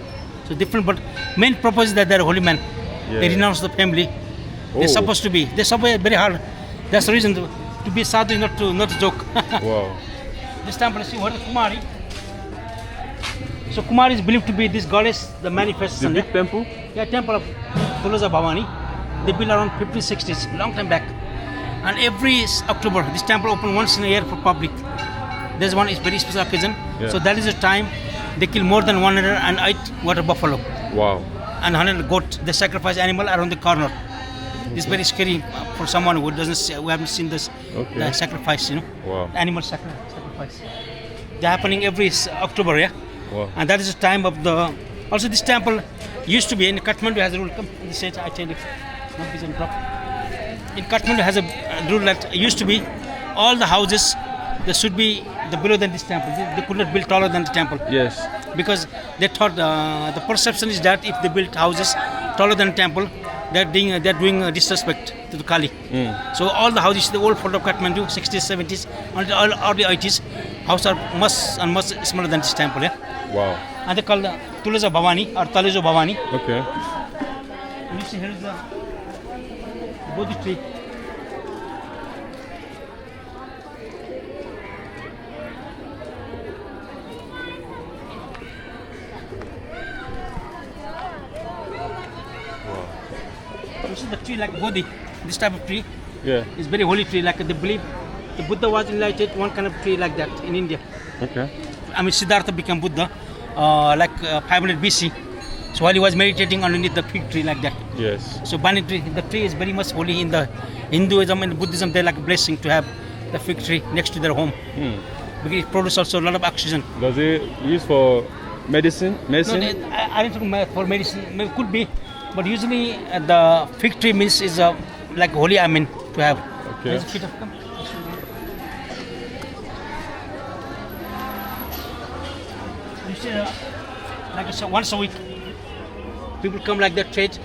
So different, but main purpose is that they're holy men. Yeah. They renounce the family. Oh. They're supposed to be. They're supposed very hard. That's the reason to be sadhu, not to joke. Wow. This temple, see what is Kumari. So Kumari is believed to be this goddess, the manifestation. The big temple? Yeah, temple of Tulaja Bhavani. They built around 1560s, long time back. And every October, this temple open once in a year for public. There's one is very special occasion. Yeah. So that is the time they kill more than 108 water buffalo Wow. and 100 goat. They sacrifice animal around the corner. It's very scary for someone who doesn't see, who haven't seen this Okay. sacrifice, you know. Wow. Animal sacrifice. They're happening every October, yeah. Wow. And that is the time of the. Also, this temple used to be in Kathmandu has a rule. Come, this side, I tell you. Not this and drop. In Kathmandu has a rule that used to be all the houses there should be the below than this temple. They could not build taller than the temple Yes. because they thought the perception is that if they build houses taller than the temple, they're doing disrespect to the Kali. So all the houses, the old fort of Kathmandu, 60s, 70s, and all early 80s, houses are much smaller than this temple. Yeah? Wow. And they call Tulaja Bhavani or Talejo Bhavani. Okay. And you see here is the Bodhi tree. You see the tree like Bodhi, this type of tree Yeah. is very holy tree. Like they believe the Buddha was enlightened, one kind of tree like that in India. Okay. I mean, Siddhartha became Buddha, 500 BC. So while he was meditating underneath the fig tree like that. Yes. So banyan tree, the tree is very much holy in the Hinduism and Buddhism. They like a blessing to have the fig tree next to their home because it produces also a lot of oxygen. Does it use for medicine? No, I don't think for medicine. Maybe could be, but usually the fig tree means is like holy. I mean to have. Okay. There's a bit of come. You see, once a week, people come like that trade.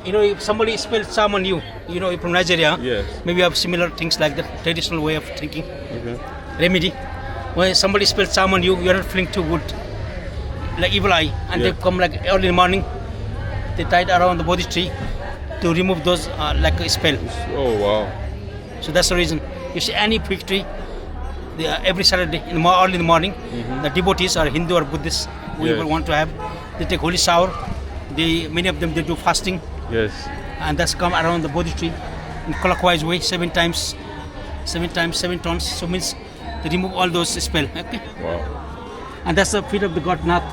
You know, if somebody spells some on you, you know, from Nigeria, Yes. maybe you have similar things like that, traditional way of thinking, Okay. remedy. When somebody spells some on you, you're not feeling too good, like evil eye, and Yeah. they come like early in the morning, they tie it around the Bodhi tree to remove those like a spell. Oh wow. So that's the reason. You see any fig tree, every Saturday early in the morning, the devotees or Hindu or Buddhist, whoever Yes. want to have, they take holy shower. Many of them they do fasting, Yes. and that's come around the Bodhi tree in clockwise way 7 times, 7 tons. So means they remove all those spell. Okay, Wow. and that's the feet of the god Nath,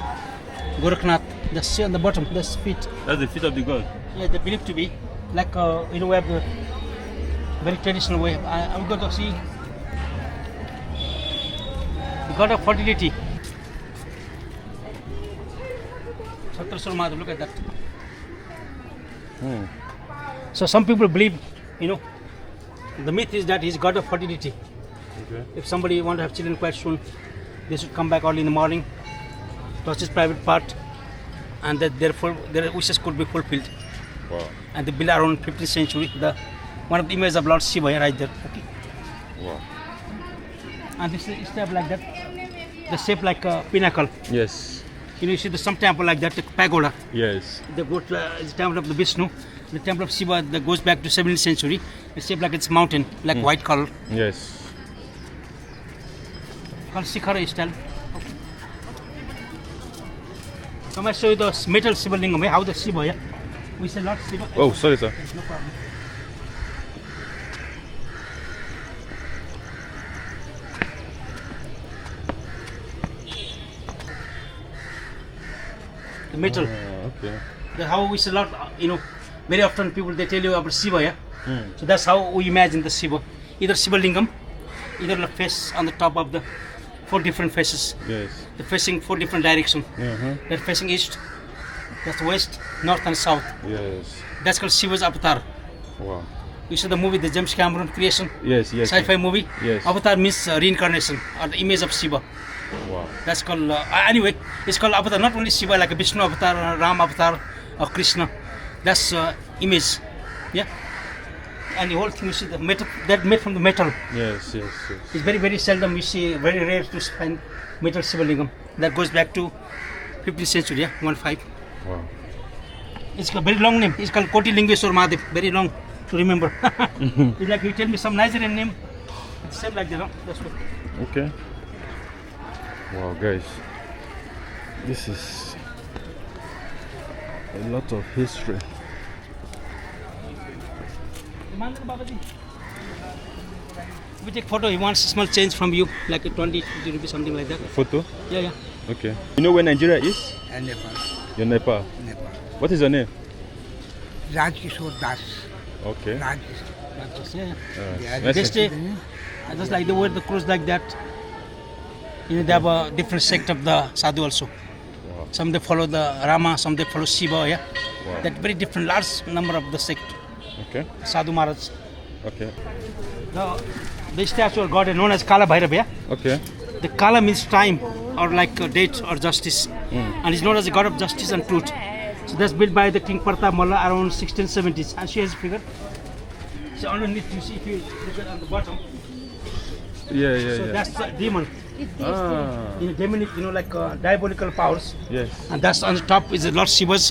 Gorakhnath. That's on the bottom. That's feet. That's the feet of the god. Yeah, they believe to be like you know we have the very traditional way. I'm going to see the god of fertility. Look at that. So some people believe, you know, the myth is that he's god of fertility. Okay. If somebody want to have children quite soon, they should come back early in the morning, touch his private part, and that their wishes could be fulfilled. Wow. And they built around 15th century. One of the images of Lord Shiva right there. Okay. Wow. And this is step like that, the shape like a pinnacle. Yes. You know, you see some temple like that, the pagoda. Yes. They go to the temple of the Vishnu. The temple of Shiva that goes back to 17th century. It's shaped like it's mountain, like white color. Yes. Called Sikhara style. Okay. So I might show you the metal Shiva lingam, how the Shiva, yeah? We say Lord Shiva. Oh, sorry, sir. No problem. The metal. Okay. That's how we say Lord, you know, very often people they tell you about Shiva, yeah? So that's how we imagine the Shiva. Either Shiva lingam, either the face on the top of the 4 different faces. Yes. They're facing 4 different directions. Uh-huh. They're facing east, That's west, north, and south. Yes. That's called Shiva's avatar. Wow. You saw the movie, the James Cameron creation, Yes, yes. sci-fi movie. Yes. Avatar means reincarnation or the image of Shiva. Wow. That's called anyway. It's called avatar. Not only Shiva, like a Vishnu avatar, Ram avatar, or Krishna. That's image. Yeah. And the whole thing you see the metal that made from the metal. Yes, yes, yes. It's very, very seldom you see, very rare to find metal Shiva lingam. That goes back to 15th century, yeah, 1-5. Wow. It's got a very long name. It's called Koti Lingeshwar Mahadev. Very long to remember. It's like you tell me some Nigerian name. It's same like that, no? That's what. Okay. Wow, guys. This is a lot of history. We take photo. He wants a small change from you, like a 20, 50 rupees, something like that. Photo? Yeah, yeah. Okay. You know where Nigeria is? Nepal. You're Nepal. Nepal. What is your name? Rajkishore Das. Okay. Rajkishore. Yeah, yeah. Yeah, Nice They to- stay, just like they wear the clothes like that. You know, they have a different sect of the sadhu also. Wow. Some they follow the Rama, some they follow Shiva, yeah. Wow. That very different, large number of the sect. Okay. Sadhu Maharaj. Okay. The statue of God is known as Kala Bhairava, yeah. Okay. The Kala means time or like date or justice. And he's known as the god of justice and truth. So that's built by the King Pratap Malla around 1670s. And she has a figure. So underneath you see, if you look at on the bottom, Yeah, yeah, so yeah. that's the demon. Ah. You know, demonic, you know, like diabolical powers. Yes. And that's on the top is the Lord Shiva's,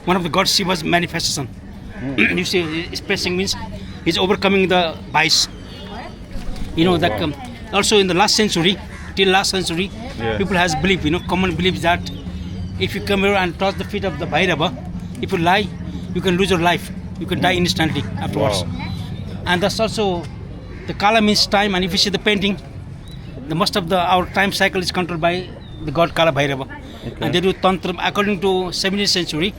one of the god Shiva's manifestation. You see, his passing means he's overcoming the vice. You know, that also in the last century, till last century, Yeah. people has belief, you know, common belief that if you come here and touch the feet of the Bhairava, if you lie, you can lose your life. You can die instantly afterwards. Wow. And that's also, the Kala means time, and if you see the painting, the most of our time cycle is controlled by the god Kala Bhairava. And they do Tantra, according to 17th century,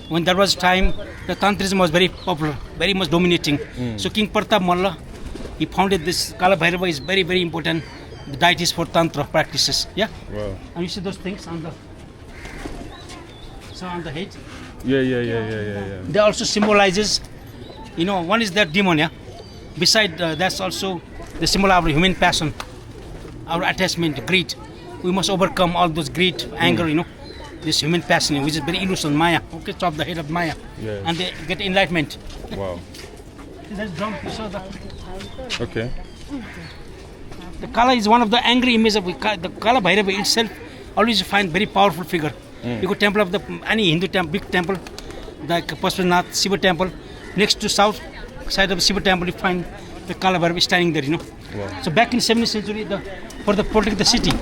when there was time, the Tantrism was very popular, very much dominating. So King Pratap Malla, he founded this Kala Bhairava is very, very important. The deities for Tantra practices. Yeah? Wow. And you see those things on the head. Yeah, yeah, yeah, yeah, yeah, yeah. They also symbolizes, you know, one is that demon, yeah. Beside that's also the symbol of our human passion, our attachment, greed. We must overcome all those greed, anger, you know, this human passion, which is very illusion, Maya. Okay, chop the head of Maya, Yes. and they get enlightenment. Wow. That's drum. You saw that. Okay. The Kala is one of the angry images of the Kala Bhairava itself. Always you find very powerful figure. You go temple of any Hindu big temple, like Pashupanath Shiva temple. Next to south side of Shiva temple, you find the Kala Bhairava standing there. You know. Wow. So back in 17th century, for the protect the city,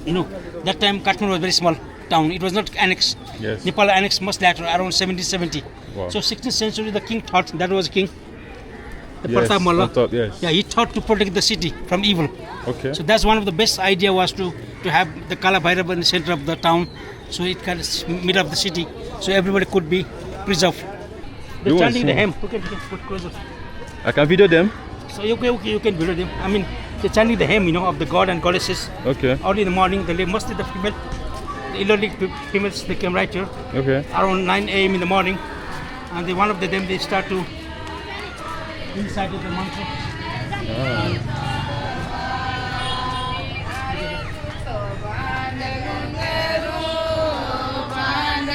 you know, that time Kathmandu was very small town. It was not annexed. Yes. Nepal annexed much later, around 1770. Wow. So 16th century, the king thought that was king. The Yes, Pratap Malla. on top, yes. Yeah, he thought to protect the city from evil. Okay. So that's one of the best idea was to have the Kala Bhairava in the center of the town, so it can middle of the city, so everybody could be preserved. They're You want chanting the some? hymn. You can put closer. I can video them. So okay, you can video them. I mean, they're chanting the hymn, you know, of the god and goddesses. Okay. Early in the morning, mostly the female, the elderly females, they came right here Okay. around 9 a.m. in the morning, and one of them they start to inside of the mantra.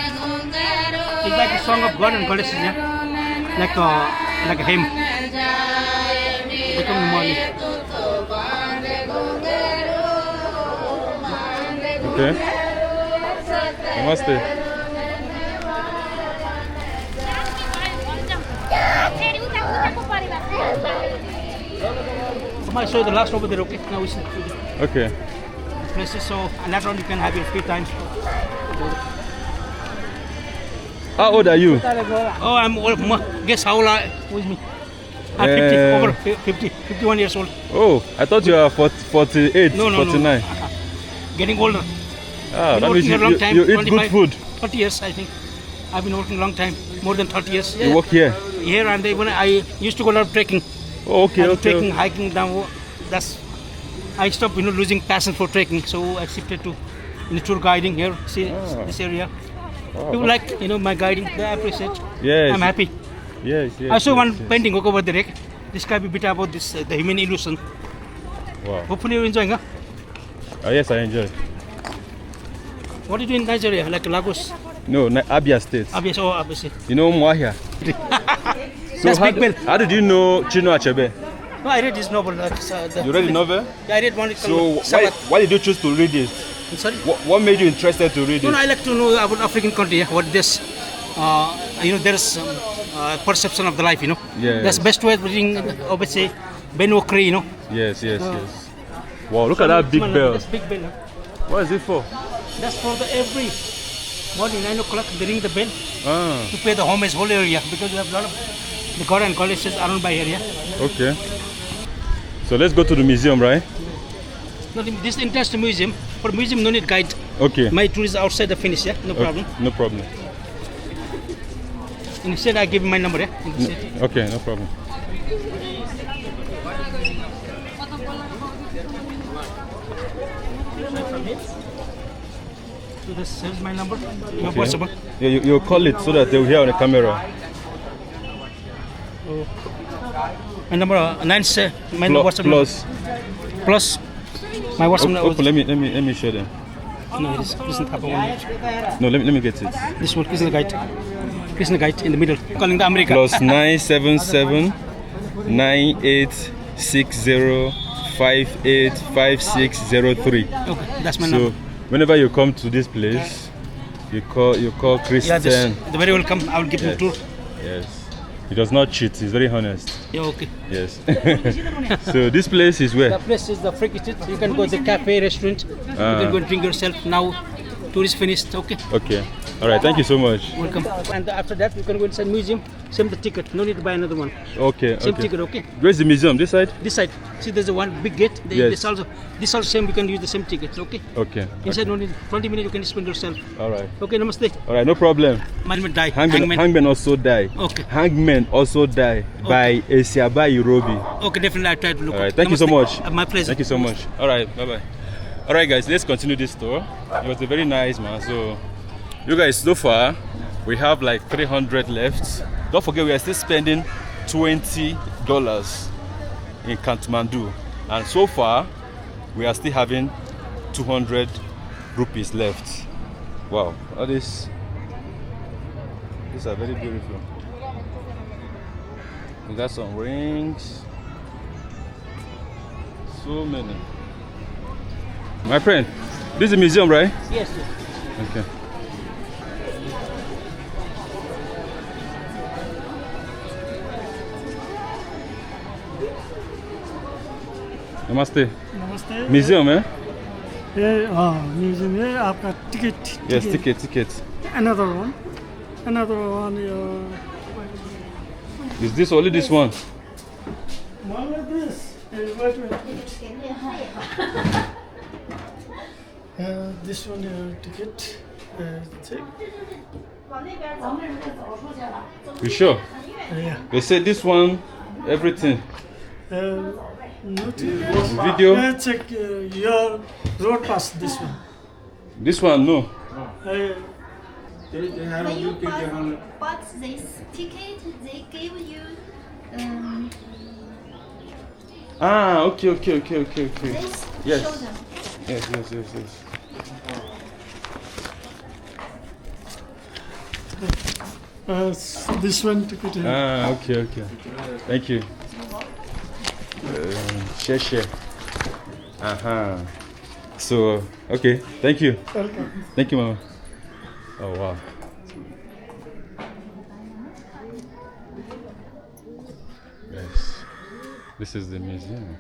It's like a song of God and goddesses, yeah? Like a hymn. They come in the morning. Okay. Namaste. I show you the last over there, okay? Now we see the Okay. places, so later on you can have your free time. How old are you? Oh, I'm old. Guess how old who is me? I'm 50, over 50, 51 years old. Oh, I thought you were 48, No, 49. Getting older. Ah, Been that means working a long time, you eat 25, good food. 30 years, I think. I've been working a long time, more than 30 years. You work here. Here and there, when I used to go a lot of trekking. Oh, okay, And okay. trekking, hiking down. I stopped, losing passion for trekking, so I shifted to tour guiding here. See this area. People like, my guiding. They appreciate. Yes. I'm happy. Yes, yes. I saw one yes. painting over there. Describe a bit about this, the human illusion. Wow. Hopefully you're enjoying, huh? Yes, I enjoy. What do you do in Nigeria? Like Lagos? No, Abia State. Abia, oh, Abia State. You know Mwahia? That's Big Bell. How did you know Chino Achebe? No, I read this novel. You read the novel? Yeah, I read one. So why did you choose to read it? I'm sorry? What made you interested to read it? No, I like to know about African country. What this, there's perception of the life. Yeah. That's best way of reading. Obviously, Ben Okri. Yes. Wow, look at that big bell. That's Big Bell. Huh? What is it for? That's for every morning 9 o'clock they ring the bell Ah. to pay the homage whole area, because we have a lot of the god and goddesses around by area. Okay. So let's go to the museum, right? No, this entire museum. For museum, no need guide. Okay. My tour is outside the finish. Yeah, no problem. No problem. Instead, I give my number. Yeah. Okay, no problem. So this is my number. No Okay. possible. Yeah, you call it so that they will hear on the camera. My number 97. My WhatsApp Plus. number. Plus. My WhatsApp number. Okay, let me show them. No, it doesn't happen. No, let me get it. This one, Krishna guide. Krishna guide in the middle. Calling the America. Plus 977 9860 585603. Okay, that's my So number. whenever you come to this place, you call Christian. Yeah, the very welcome. I will give you a tour. Yes. He does not cheat. He's very honest. Yeah, okay. Yes. So this place is where? The place is the Freaky Street. You can go to the cafe, restaurant. You can go and drink yourself. Now, tour is finished. Okay. Okay. All right. Thank you so much. Welcome. And after that, you can go inside museum. Same the ticket. No need to buy another one. Okay. Same Okay. ticket. Okay. Where's the museum? This side? This side. See, there's a one big gate. Yes. This also same. You can use the same ticket. Okay. Okay. Inside, no need. 20 minutes you can spend yourself. All right. Okay. Namaste. All right. No problem. Man die. Hangmen also die. Okay. Hangmen also die by Esiaba Irobi. Okay. Definitely, I try to look. All right. Thank you so Namaste. much. My pleasure. Thank you so much. All right. Bye bye. All right, guys. Let's continue this tour. It was a very nice man. So, you guys, so far we have like 300 left. Don't forget, we are still spending $20 in Kathmandu, and so far we are still having 200 rupees left. Wow, all these are very beautiful. We got some rings, so many. My friend, this is a museum, right? Yes. Okay. Namaste. नमस्ते Museum, eh? ये museum है आपका ticket Yes, ticket. another one Is this only this one? one like this wait this one ticket check You sure? yeah They said this one, everything. no ticket Video? check your road pass this one This one, no. When you bought this ticket, they gave you Okay. this. Yes. Show them. Yes. This one ticket Okay. Thank you. Share. So, okay. Thank you. welcome Thank you, Mama. Oh, wow. Yes. This is the museum.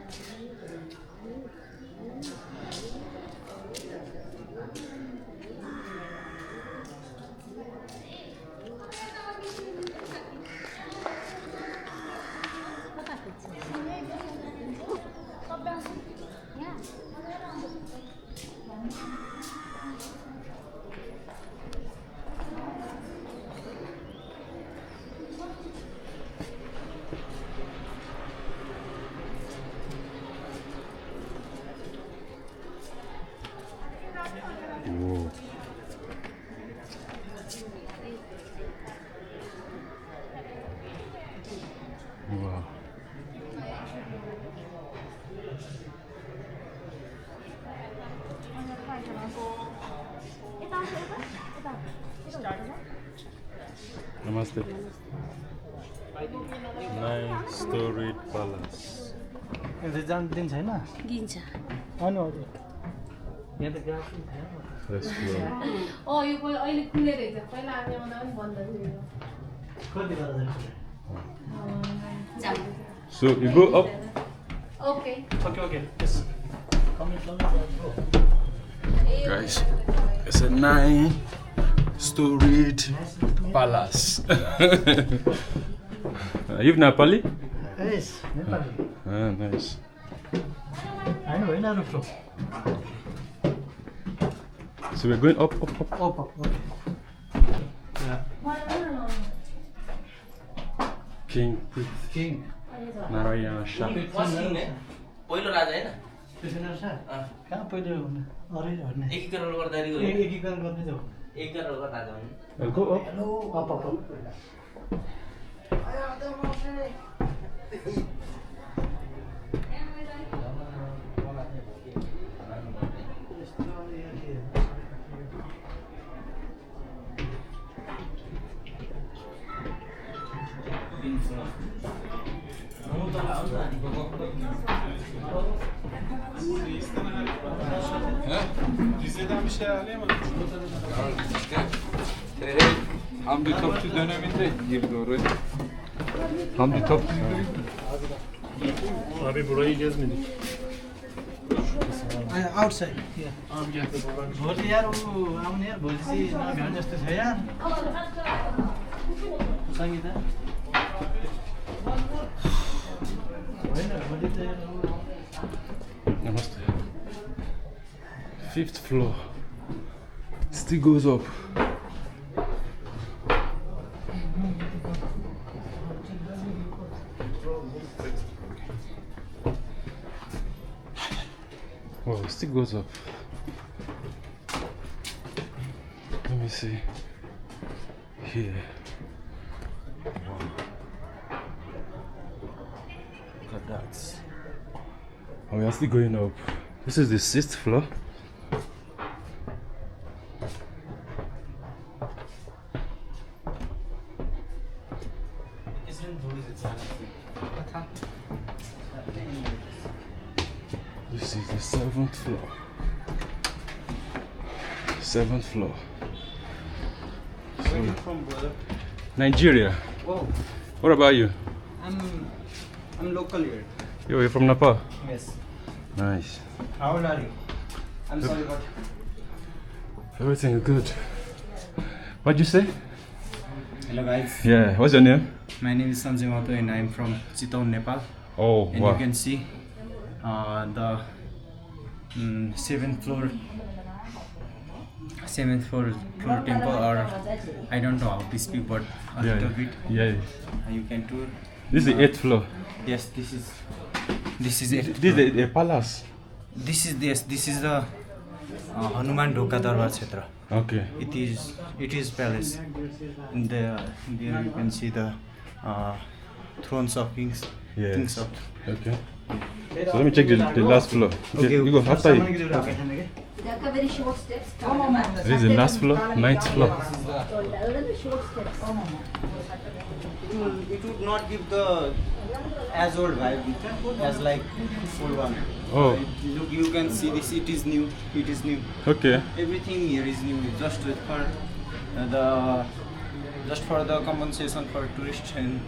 Namaste. 9-storied palace. दिन्छ हैन दिन्छ अनि हजुर यहाँ त gas पनि छैन First floor. यो अहिले खुलेर रहेछ पहिला हामी आउँदा पनि बन्द थियो कति गर्दा So you go up. Okay Okay, yes. Come in. Guys, it's a 9-storied palace. You've Nepali? Yes, Nepali. Ah, nice. हैन होइन रुफ्लो So we're going up. Okay. King King. Narayana Shah. पहिलो राजा हैन कृष्ण सर कहाँ पहिले हुनु अरे होइन एकीकरण गर्दाखेरि एकीकरण गर्ने जाऊ एकीकरण गर्दा राजा हुन् I'll go up. up. Hamdi Topçu döneminde girdi oraya. Hamdi Topçu Abi burayı gezmedik. Outside भोलि यार ऊ आउने यार भोलि चाहिँ नभ्याउने जस्तो छ यार सङ्गीता होइन भोलि त Namaste. 5th floor. Still goes up. Wow, it still goes up. Let me see. Here. Wow. Look at that. Oh, we are still going up. This is the 6th floor. This is the 7th floor. 7th floor. Where are you from, brother? Nigeria. Whoa, What about you? I'm local here. You're from Nepal? Yes. Nice. How old are you? I'm sorry, but Everything is good. What'd you say? Hello guys, Yeah, what's your name? my name is Sanjay Mato and I'm from Chittown, Nepal. Oh, And wow. you can see the 7th floor temple, or I don't know how to speak, but a Yeah, little bit. yeah. You can tour. This is the 8th floor. Yes, this is This it. is a palace. This is the Hanuman Dhoka Darbar Kshetra. Okay. It is palace. In there you can see the thrones of kings. Yes. Kings of Okay. So let me check the last floor. Okay, you go after you. very short steps. This is the last floor, 9th floor. Short steps. It would not give the as old vibe as like full one. Oh, Look, you can see this. It is new. It is new. okay. Everything here is new. Just for the compensation for tourists and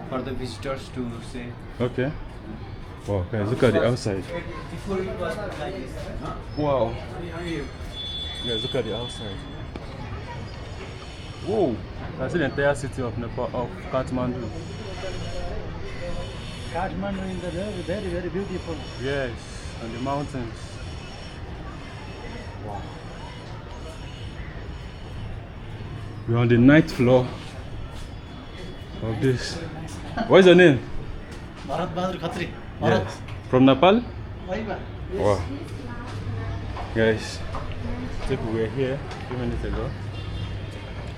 for the visitors to say. Okay. Wow, guys, look at the outside. Before it was like this. Wow. Guys, look at the outside. Whoa. I see the entire city of Nepal, of Kathmandu. Kathmandu is very, very, very beautiful. Yes, and the mountains. Wow. We're on the 9th floor of this. What is your name? Bharat Bahadur Khatri Yes. From Nepal? भइबा Wow. Guys, I think we were here a few minutes ago.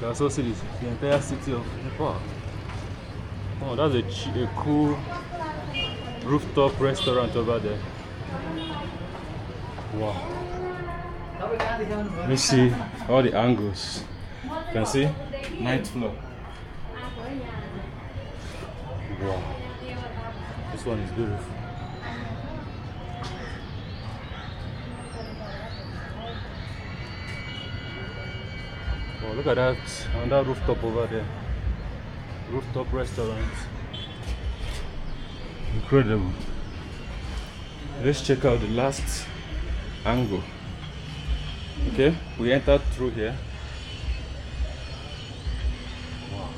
You also see the entire city of Nepal. Oh, that's a cool rooftop restaurant over there. Wow. Let me see all the angles. You can see 9th floor. Wow. This one is beautiful. Oh, look at that, on that rooftop over there. Rooftop restaurant. Incredible. Let's check out the last angle. Okay, we entered through here. Wow.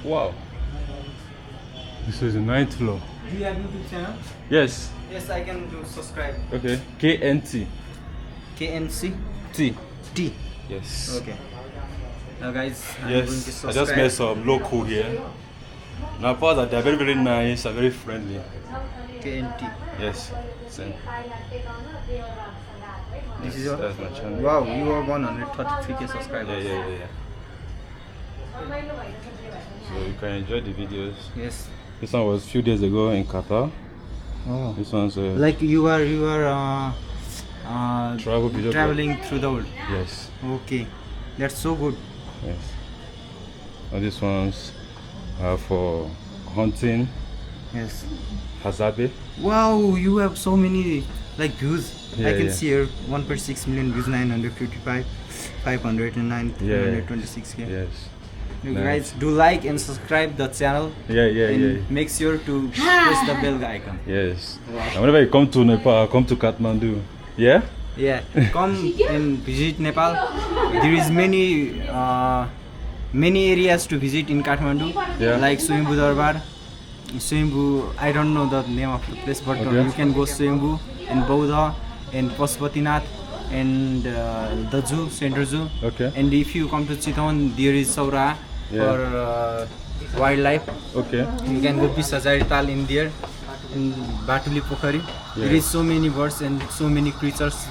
Wow. This is the 9th floor. Do you have YouTube channel? Yes. Yes, I can do subscribe. Okay. KNT. KNC T. T. Yes. Okay. Now guys, I'm going to Yes. I subscribe. just met some local here. Nepal, they're very, very nice. They're very friendly. KNT. Yes. Same. This is your. That's my channel. Wow, you are 133k Yeah, subscribers. yeah. So you can enjoy the videos. Yes. This one was a few days ago in Qatar. Oh. This one's Like you are travel video. traveling through the world. Yes. Okay, that's so good. Yes. And this one's for hunting. Yes. Hazabe. Wow, you have so many like views. Yeah, I can yeah. see here 1.6 million views, 955, 509, Yeah. 326k. Yes. You Nice. guys do like and subscribe the channel. Yeah, And yeah. make sure to press the bell icon. Yes. And whenever you come to Nepal, come to Kathmandu. Yeah? Yeah, come and visit Nepal. There is many areas to visit in Kathmandu, Yeah. like Swayambhu Darbar, Swayambhu. I don't know the name of the place, but Okay. you can go Swayambhu and Bodha and Pashupatinath and the zoo, Center Zoo. Okay. And if you come to Chitawan, there is Saura for wildlife. Okay. You can go Sajarital in there, in Batuli Pokhari. There is so many birds and so many creatures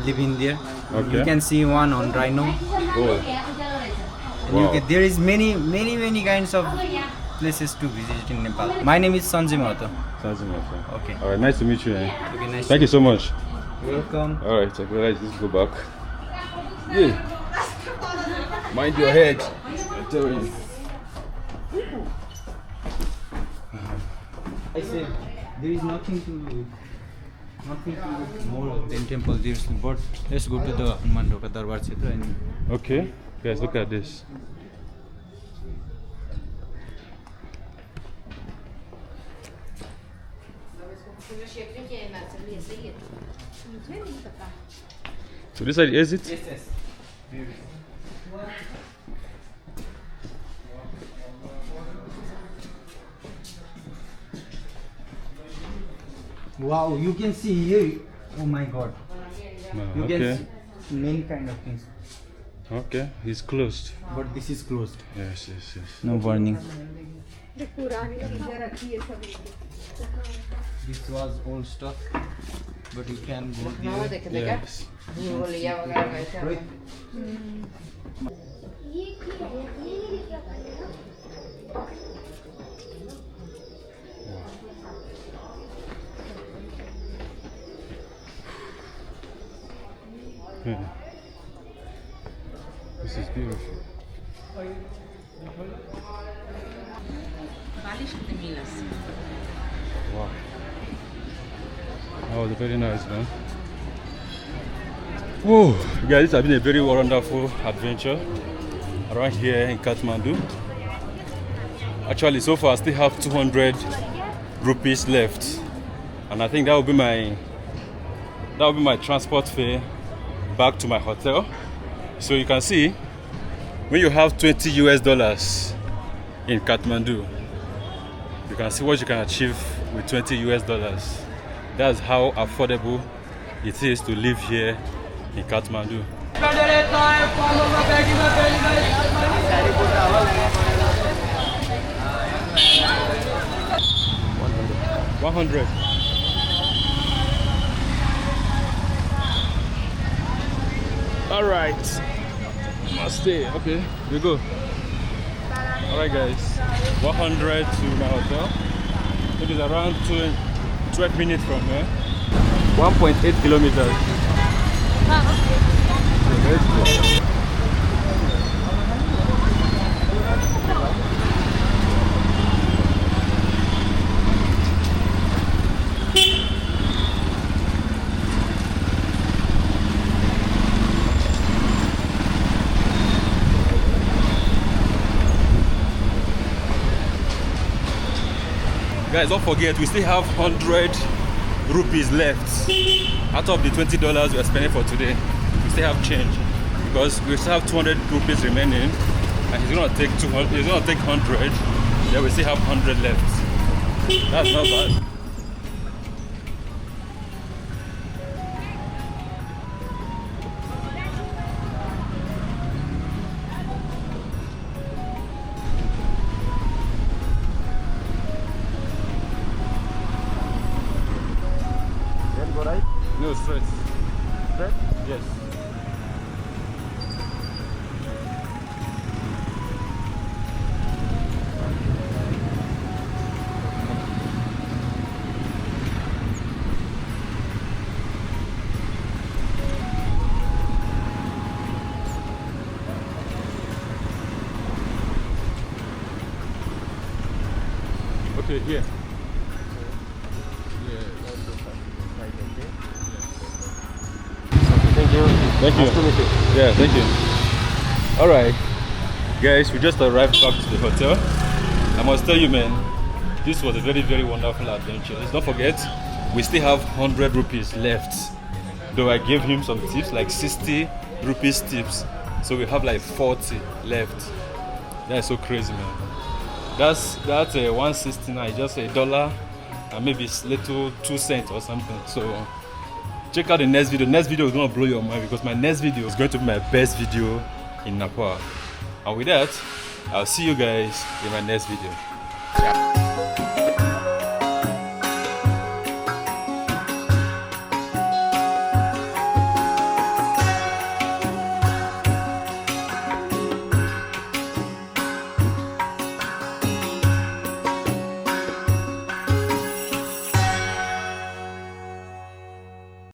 live in there. Okay. You can see one on rhino. Oh. And Wow. there is many kinds of places to visit in Nepal. My name is Sanjay Mahato. Sounds amazing. Okay. Alright, nice to meet you. Okay, nice. Thank you so much. Welcome. Alright, okay, let's just go back. Yeah. Mind your head. I'm telling you. I said there is nothing to more than temple. There's but let's go to the Hanuman Darbar Kshetra and Okay, guys, look at this. So this side is it? yes. Wow, you can see here. Oh my God, you Okay. can see many kind of things. Okay, it's closed. But this is closed. Yes. No warning. This was old stuff, but you can go there. Yes. Right? Yeah. This is beautiful. Wow. That was a very nice one. Whoa, guys, this has been a very wonderful adventure around here in Kathmandu. Actually, so far I still have 200 rupees left, and I think that will be my transport fare back to my hotel. So you can see, when you have $20 US in Kathmandu, you can see what you can achieve with $20 US. That's how affordable it is to live here in Kathmandu. 100. All right. Must stay. Okay, we go. All right, guys. 100 to my hotel. It is around 12 minutes from here. 1.8 kilometers. Guys, don't forget, we still have 100 rupees left out of the $20 we are spending for today. We still have change because we still have 200 rupees remaining, and he's gonna take 200. He's gonna take 100. Then we still have 100 left. That's not bad. No, straight. Straight? Yes. Okay, here. Thank you. Yeah, thank you. Alright, guys, we just arrived back to the hotel. I must tell you, man, this was a very, very wonderful adventure. Let's not forget, we still have 100 rupees left. Though I gave him some tips, like 60 rupees tips. So we have like 40 left. That's so crazy, man. That's 169, just $1 and maybe it's little 2 cents or something. So check out the next video. Next video is gonna blow your mind because my next video is going to be my best video in Nepal. And with that, I'll see you guys in my next video. Yeah.